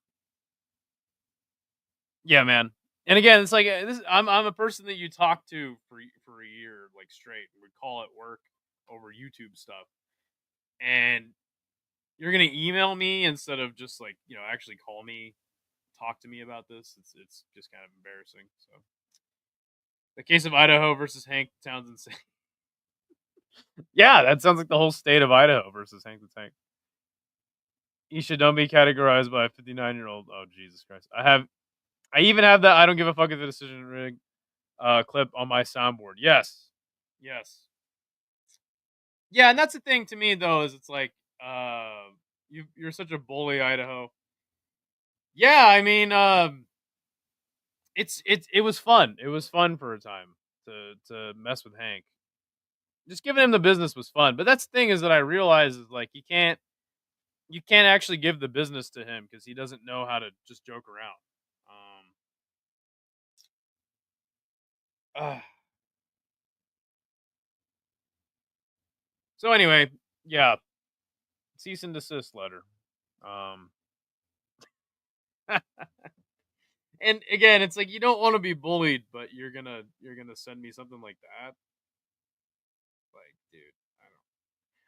yeah, man. And again, it's like I'm a person that you talk to for a year like straight. We call it work over YouTube stuff, and you're gonna email me instead of just like actually call me, talk to me about this. It's just kind of embarrassing. So the case of Idaho versus Hank sounds insane. Yeah, that sounds like the whole state of Idaho versus Hank the Tank. Isha, don't be categorized by a 59-year-old. Oh Jesus Christ! I even have that. I don't give a fuck if the decision rig clip on my soundboard. Yes, yes, yeah, and that's the thing to me though is it's like you're such a bully, Idaho. Yeah, I mean, it was fun. It was fun for a time to mess with Hank. Just giving him the business was fun, but that's the thing is that I realize is like you can't actually give the business to him because he doesn't know how to just joke around. Uh, so anyway, yeah, cease and desist letter. Um, and again, it's like you don't want to be bullied, but you're gonna send me something like that. Like, dude, I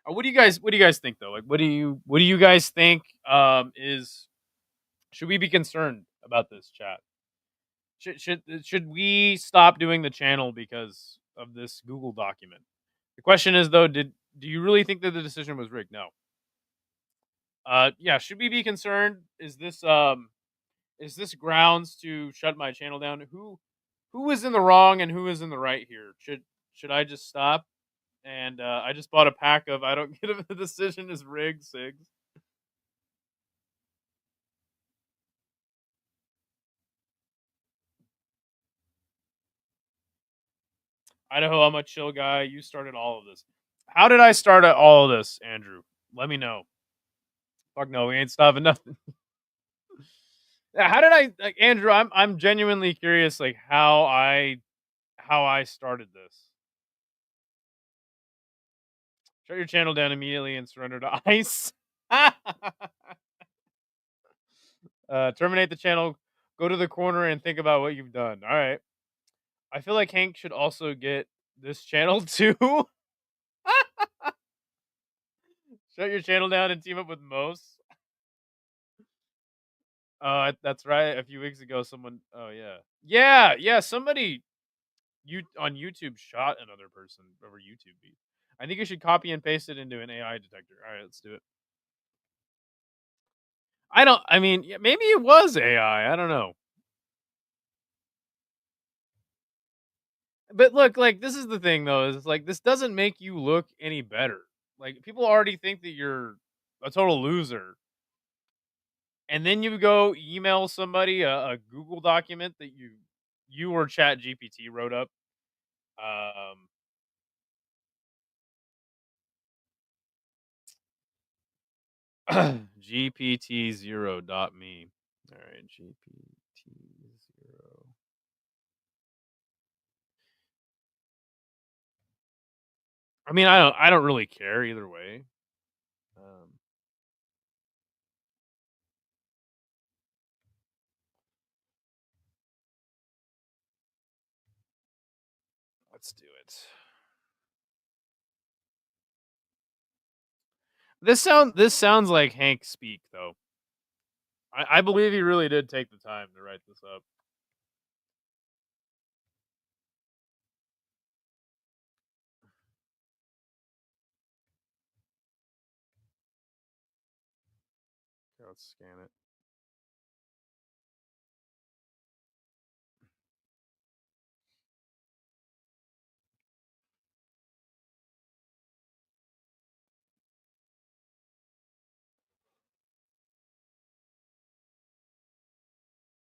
don't. What do you guys think though? Like, what do you guys think? Is should we be concerned about this chat? Should we stop doing the channel because of this Google document? The question is though, do you really think that the decision was rigged? No. Yeah, should we be concerned? Is this grounds to shut my channel down? Who is in the wrong and who is in the right here? Should I just stop? And I just bought a pack of I don't get if the decision is rigged cigs. Idaho, I'm a chill guy. You started all of this. How did I start all of this, Andrew? Let me know. Fuck no, we ain't stopping nothing. Yeah, how did I like Andrew? I'm genuinely curious, like how I started this. Shut your channel down immediately and surrender to ICE. Terminate the channel. Go to the corner and think about what you've done. All right. I feel like Hank should also get this channel too. Shut your channel down and team up with Mos. That's right. A few weeks ago, someone. Oh yeah, yeah, yeah. Somebody. you on YouTube shot another person over YouTube beef. I think you should copy and paste it into an AI detector. All right, let's do it. I don't. I mean, maybe it was AI. I don't know. But look, like this is the thing though, is like this doesn't make you look any better. Like people already think that you're a total loser. And then you go email somebody a Google document that you or Chat GPT wrote up. GPT0.me. All right, GPT0. I mean, I don't really care either way. Um, let's do it. This sounds like Hank speak though. I believe he really did take the time to write this up. Okay, let's scan it.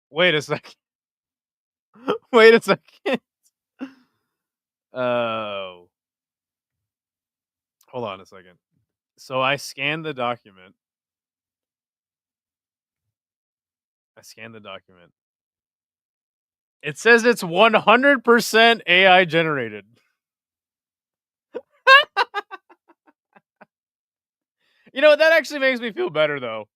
Wait a second. Wait a second. Oh, hold on a second. So I scanned the document. I scanned the document. It says it's 100% AI generated. You know, that actually makes me feel better though.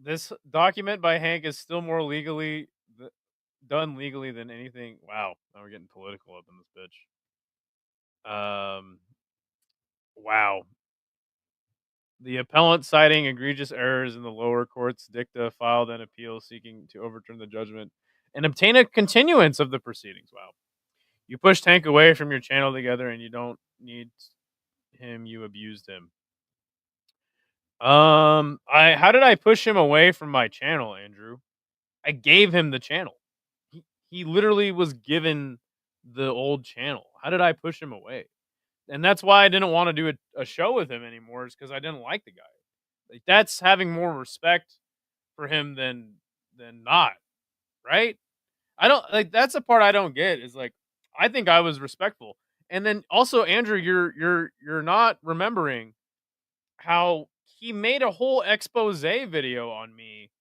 This document by Hank is still more legally done legally than anything. Wow, now we're getting political up in this bitch. Wow. The appellant citing egregious errors in the lower court's dicta filed an appeal seeking to overturn the judgment and obtain a continuance of the proceedings. Wow. You pushed Hank away from your channel together and you don't need him, you abused him. I how did I push him away from my channel, Andrew? I gave him the channel. He literally was given the old channel. How did I push him away? And that's why I didn't want to do a show with him anymore, is because I didn't like the guy. Like that's having more respect for him than not, right? I don't like that's the part I don't get is like I think I was respectful. And then also Andrew, you're not remembering how he made a whole expose video on me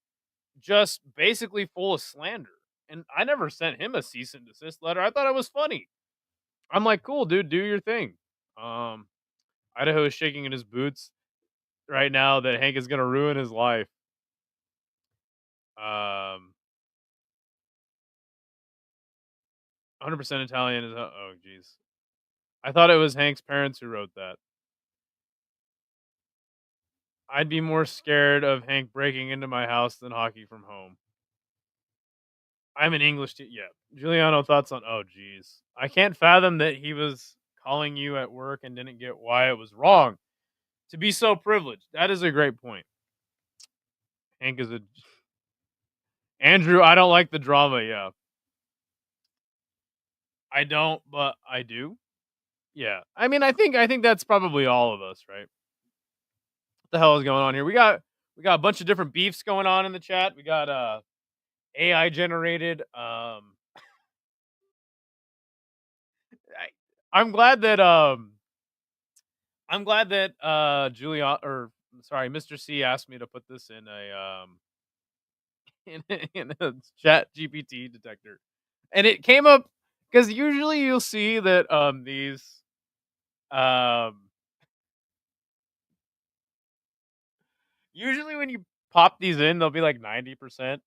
just basically full of slander. And I never sent him a cease and desist letter. I thought it was funny. I'm like, cool, dude, do your thing. Um, Idaho is shaking in his boots right now that Hank is gonna ruin his life. 100% Italian is oh jeez. I thought it was Hank's parents who wrote that. I'd be more scared of Hank breaking into my house than hockey from home. I'm an English yeah. Giuliano thoughts on oh jeez. I can't fathom that he was calling you at work and didn't get why it was wrong to be so privileged. That is a great point. Hank is a Andrew, I don't like the drama, yeah. I don't, but I do. Yeah. I mean, I think that's probably all of us, right? What the hell is going on here? We got a bunch of different beefs going on in the chat. We got AI generated I'm glad that Julia or sorry, Mr. C asked me to put this in a in a chat GPT detector. And it came up because usually you'll see that these um usually when you pop these in they'll be like 90%.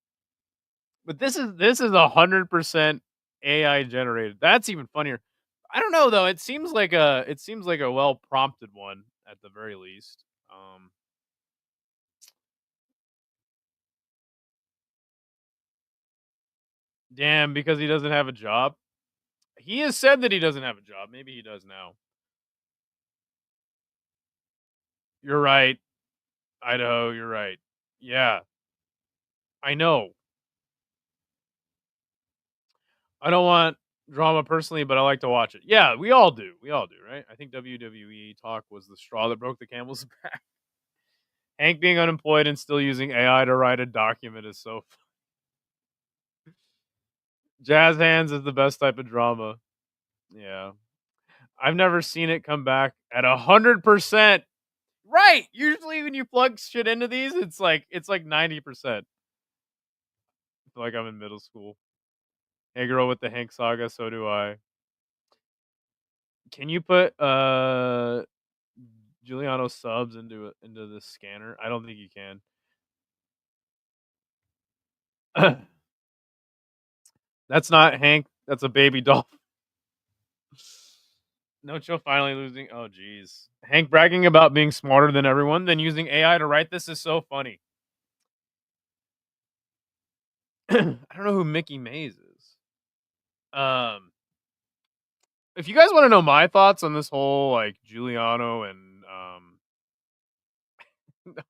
But this is 100% AI generated. That's even funnier. I don't know though. It seems like a well prompted one at the very least. Damn, because he doesn't have a job. He has said that he doesn't have a job. Maybe he does now. You're right, Idaho. You're right. Yeah, I know. I don't want drama personally, but I like to watch it. Yeah, we all do. We all do, right? I think WWE talk was the straw that broke the camel's back. Hank being unemployed and still using AI to write a document is so. Jazz hands is the best type of drama. Yeah, I've never seen it come back at 100%. Right. Usually when you plug shit into these, it's like 90%. I feel like I'm in middle school. Hey girl with the Hank saga, so do I. Can you put Giuliano subs into the scanner? I don't think you can. That's not Hank. That's a baby doll. No chill finally losing. Oh jeez. Hank bragging about being smarter than everyone, then using AI to write this is so funny. I don't know who Mickey Mays is. Um if you guys want to know my thoughts on this whole like Giuliano and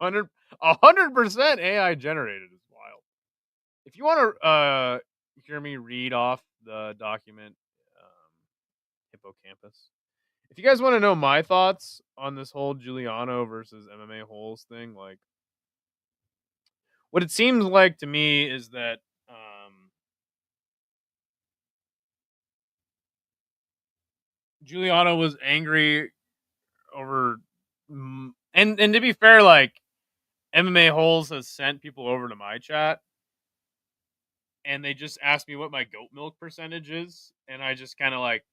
100% AI generated is wild. If you want to hear me read off the document, hippocampus. If you guys want to know my thoughts on this whole Giuliano versus MMA holes thing, like what it seems like to me is that Giuliano was angry over, and to be fair, like MMA holes has sent people over to my chat and they just asked me what my goat milk percentage is, and I just kind of like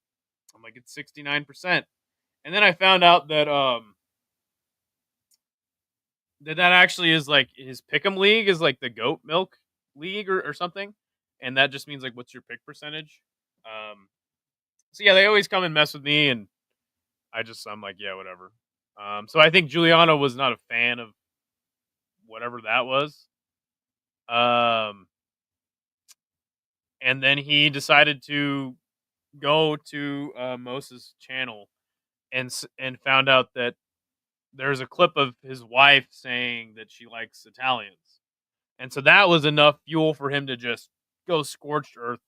I'm like it's 69%, and then I found out that that actually is like his pick'em league is like the goat milk league or something, and that just means like what's your pick percentage. Um, so yeah, they always come and mess with me, and I'm like yeah whatever. So I think Giuliano was not a fan of whatever that was. Um, and then he decided to go to Moses' channel and found out that there's a clip of his wife saying that she likes Italians, and so that was enough fuel for him to just go scorched earth.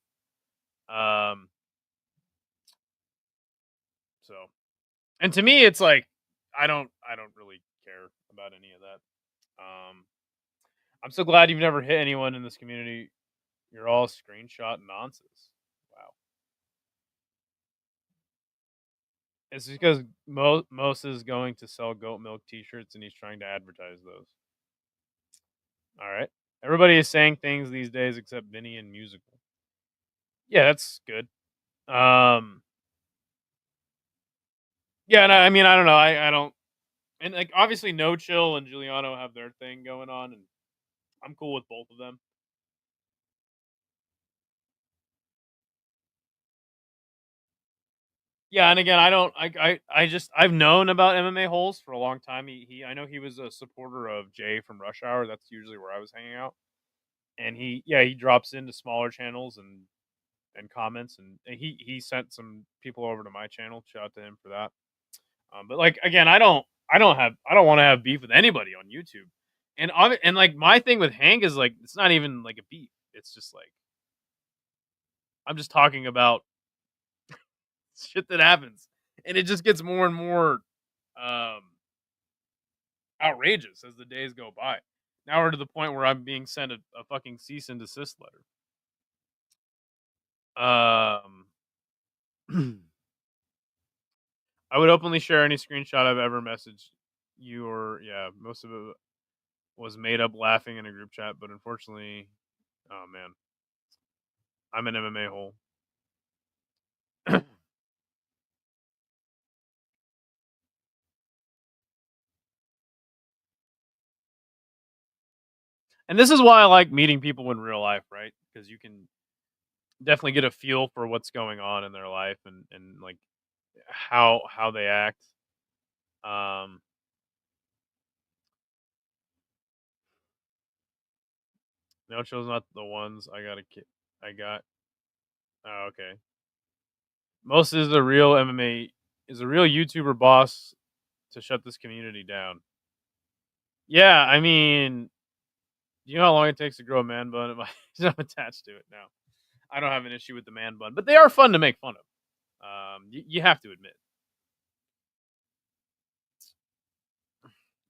Um, so, and to me, it's like I don't really care about any of that. I'm so glad you've never hit anyone in this community. You're all screenshot nonsense. Wow. It's because Moses is going to sell goat milk T-shirts and he's trying to advertise those. All right. Everybody is saying things these days except Vinny and musical. Yeah, that's good. Um, yeah, and I mean, I don't know. I don't, and like obviously, No Chill and Giuliano have their thing going on, and I'm cool with both of them. Yeah, and again, I don't, I just, I've known about MMA holes for a long time. I know he was a supporter of Jay from Rush Hour. That's usually where I was hanging out, and he drops into smaller channels and comments, and he sent some people over to my channel. Shout out to him for that. But like again, I don't want to have beef with anybody on YouTube. And like my thing with Hank is like it's not even like a beef. It's just like I'm just talking about shit that happens, and it just gets more and more um, outrageous as the days go by. Now we're to the point where I'm being sent a fucking cease and desist letter. Um, I would openly share any screenshot I've ever messaged you, or yeah, most of it was made up laughing in a group chat, but unfortunately, oh man, I'm an MMA hole. And this is why I like meeting people in real life, right? Because you can definitely get a feel for what's going on in their life and like how they act. Um, no, chose not the ones I got. I got. Oh, okay. Most is a real MMA is a real YouTuber boss to shut this community down. Yeah, I mean, do you know how long it takes to grow a man bun? I'm attached to it now. I don't have an issue with the man bun, but they are fun to make fun of. You have to admit.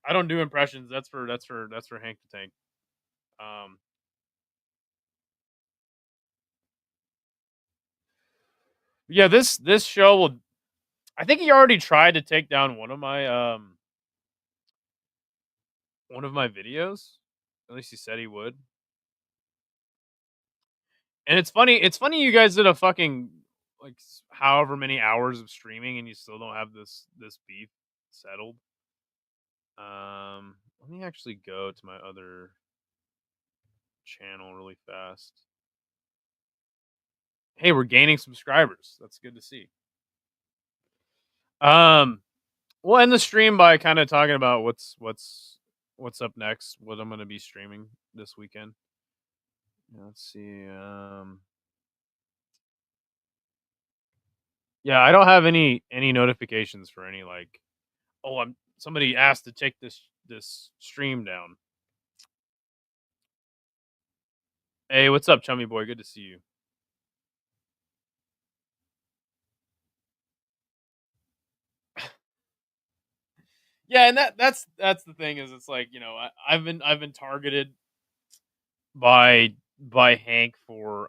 I don't do impressions. That's for Hank the Tank. Um, yeah, this show will. I think he already tried to take down one of my videos. At least he said he would. And it's funny. It's funny you guys did a fucking like however many hours of streaming and you still don't have this beef settled. Let me actually go to my other channel really fast. Hey, we're gaining subscribers. That's good to see. We'll end the stream by kind of talking about what's up next, what I'm going to be streaming this weekend. Let's see. Yeah, I don't have any notifications for any like, oh, I'm somebody asked to take this stream down. Hey, what's up, chummy boy? Good to see you. Yeah, and that's the thing is it's like, I've been targeted by Hank for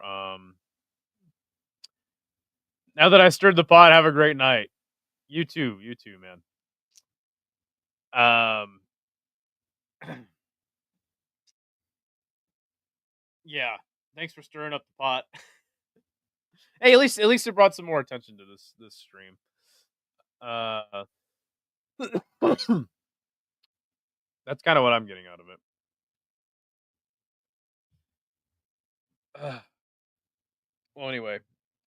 now that I stirred the pot, have a great night. You too, man. Um yeah, thanks for stirring up the pot. Hey, at least it brought some more attention to this stream. That's kind of what I'm getting out of it. Well, anyway,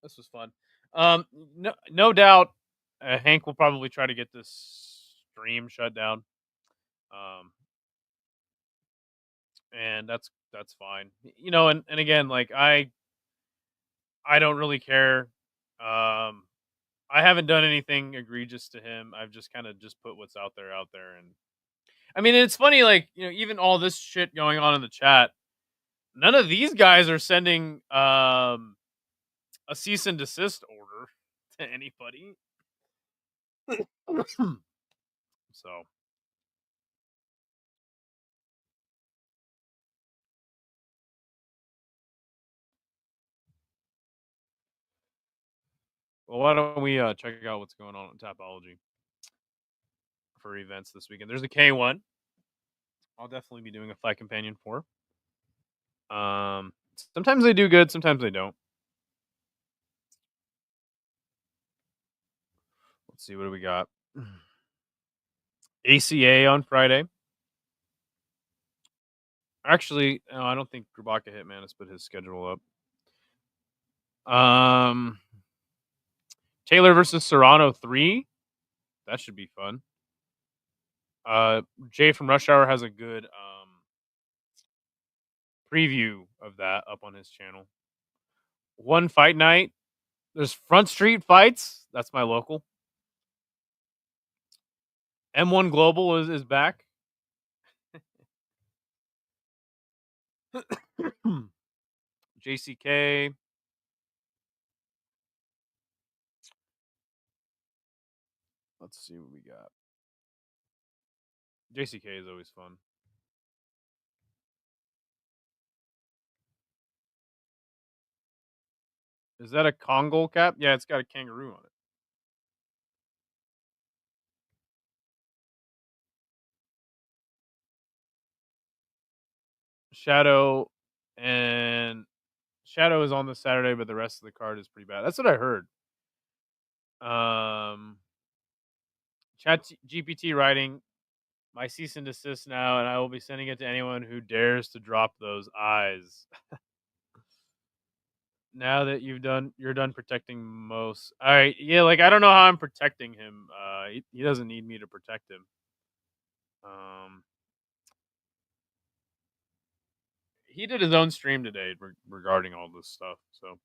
this was fun. No doubt, Hank will probably try to get this stream shut down. And that's fine. And again, like I don't really care. I haven't done anything egregious to him. I've just kind of just put what's out there, and I mean, it's funny, like even all this shit going on in the chat. None of these guys are sending a cease and desist order to anybody. So well, why don't we check out what's going on Tapology for events this weekend? There's a K1. I'll definitely be doing a fight companion for. Sometimes they do good, sometimes they don't. Let's see, what do we got? ACA on Friday. Actually, no, I don't think Grabaka Hitman has put his schedule up. Taylor versus Serrano 3. That should be fun. Jay from Rush Hour has a good preview of that up on his channel. One fight night. There's Front Street Fights. That's my local. M1 Global is back. JCK. Let's see what we got. JCK is always fun. Is that a Congo cap? Yeah, it's got a kangaroo on it. Shadow is on this Saturday, but the rest of the card is pretty bad. That's what I heard. Chat GPT writing my cease and desist now, and I will be sending it to anyone who dares to drop those eyes. Now that you're done protecting most. All right, yeah, like I don't know how I'm protecting him. He doesn't need me to protect him. He did his own stream today regarding all this stuff. So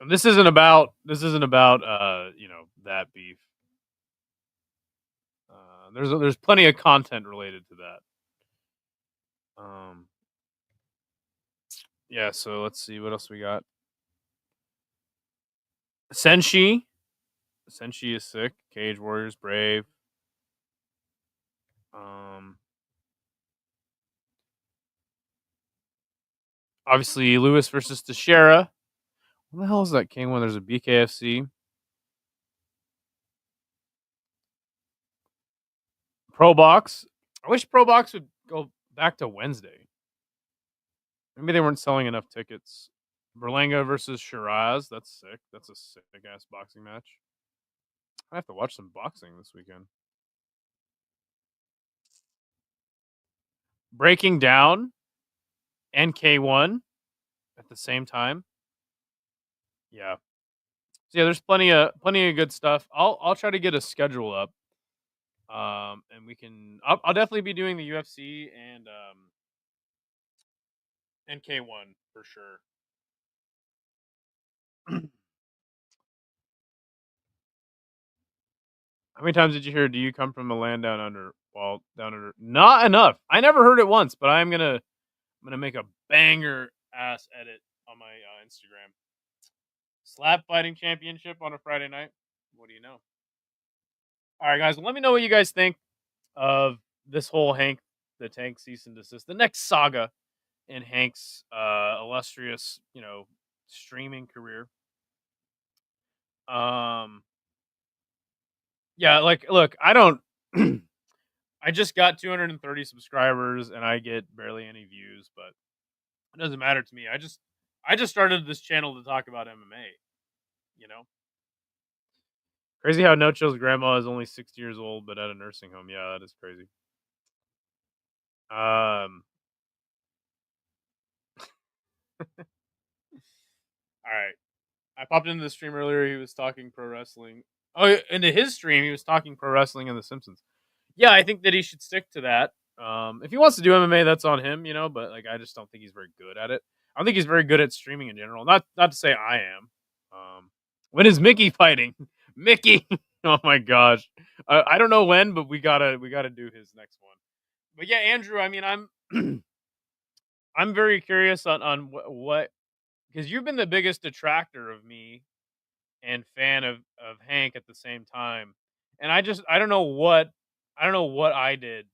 And this isn't about that beef. There's plenty of content related to that. Yeah, so let's see what else we got. Senshi is sick. Cage Warriors, Brave. Obviously Lewis versus Teixeira. What the hell is that King one? There's a BKFC. Pro Box. I wish Pro Box would go back to Wednesday. Maybe they weren't selling enough tickets. Berlanga versus Shiraz. That's sick. That's a sick ass boxing match. I have to watch some boxing this weekend. Breaking Down and K1 at the same time. Yeah. So yeah, there's plenty of good stuff. I'll try to get a schedule up. And we can. I'll definitely be doing the UFC and K1 for sure. How many times did you hear? Do you come from a land down under? Well, down under. Not enough. I never heard it once, but I'm gonna make a banger ass edit on my Instagram. Slap fighting championship on a Friday night. What do you know? All right, guys. Well, let me know what you guys think of this whole Hank the Tank cease and desist. The next saga in Hank's illustrious, streaming career. Yeah, like, look, I don't. I just got 230 subscribers and I get barely any views, but it doesn't matter to me. I just started this channel to talk about MMA. Crazy how No Chill's grandma is only 60 years old, but at a nursing home. Yeah, that is crazy. All right. I popped into the stream earlier. He was talking pro wrestling. Oh, into his stream, he was talking pro wrestling and The Simpsons. Yeah, I think that he should stick to that. If he wants to do MMA, that's on him, But like, I just don't think he's very good at it. I don't think he's very good at streaming in general. Not to say I am. When is Mickey fighting? Mickey! Oh my gosh! I don't know when, but we gotta do his next one. But yeah, Andrew. I mean, I'm I'm very curious on what because you've been the biggest detractor of me and fan of Hank at the same time, and I don't know what I did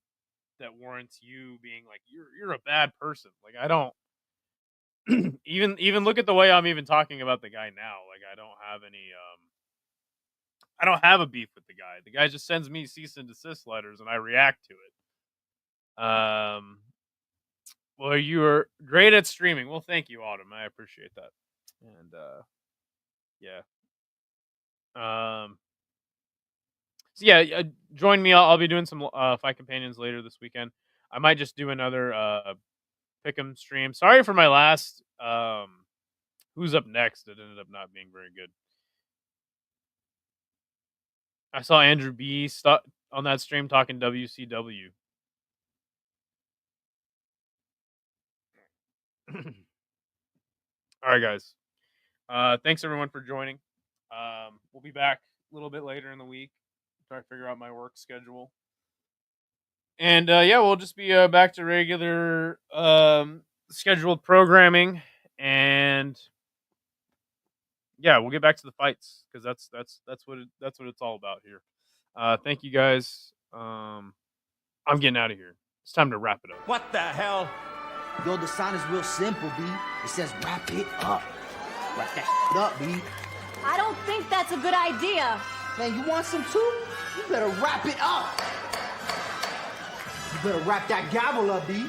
that warrants you being like you're a bad person. Like I don't even look at the way I'm even talking about the guy now. Like I don't have any I don't have a beef with the guy. The guy just sends me cease and desist letters and I react to it. Well, you are great at streaming. Well, thank you, Autumn. I appreciate that. And yeah. So yeah, join me. I'll be doing some Fight Companions later this weekend. I might just do another pick'em stream. Sorry for my last Who's Up Next. It ended up not being very good. I saw Andrew B on that stream talking WCW. All right, guys. Thanks everyone for joining. We'll be back a little bit later in the week. Try to figure out my work schedule. And yeah, we'll just be back to regular scheduled programming, and yeah, we'll get back to the fights because that's what it's all about here. Thank you guys. I'm getting out of here. It's time to wrap it up. What the hell? Yo, the sign is real simple, B. It says wrap it up. Wrap that up, B. I don't think that's a good idea. Man, you want some too? You better wrap it up. You better wrap that gavel up, B.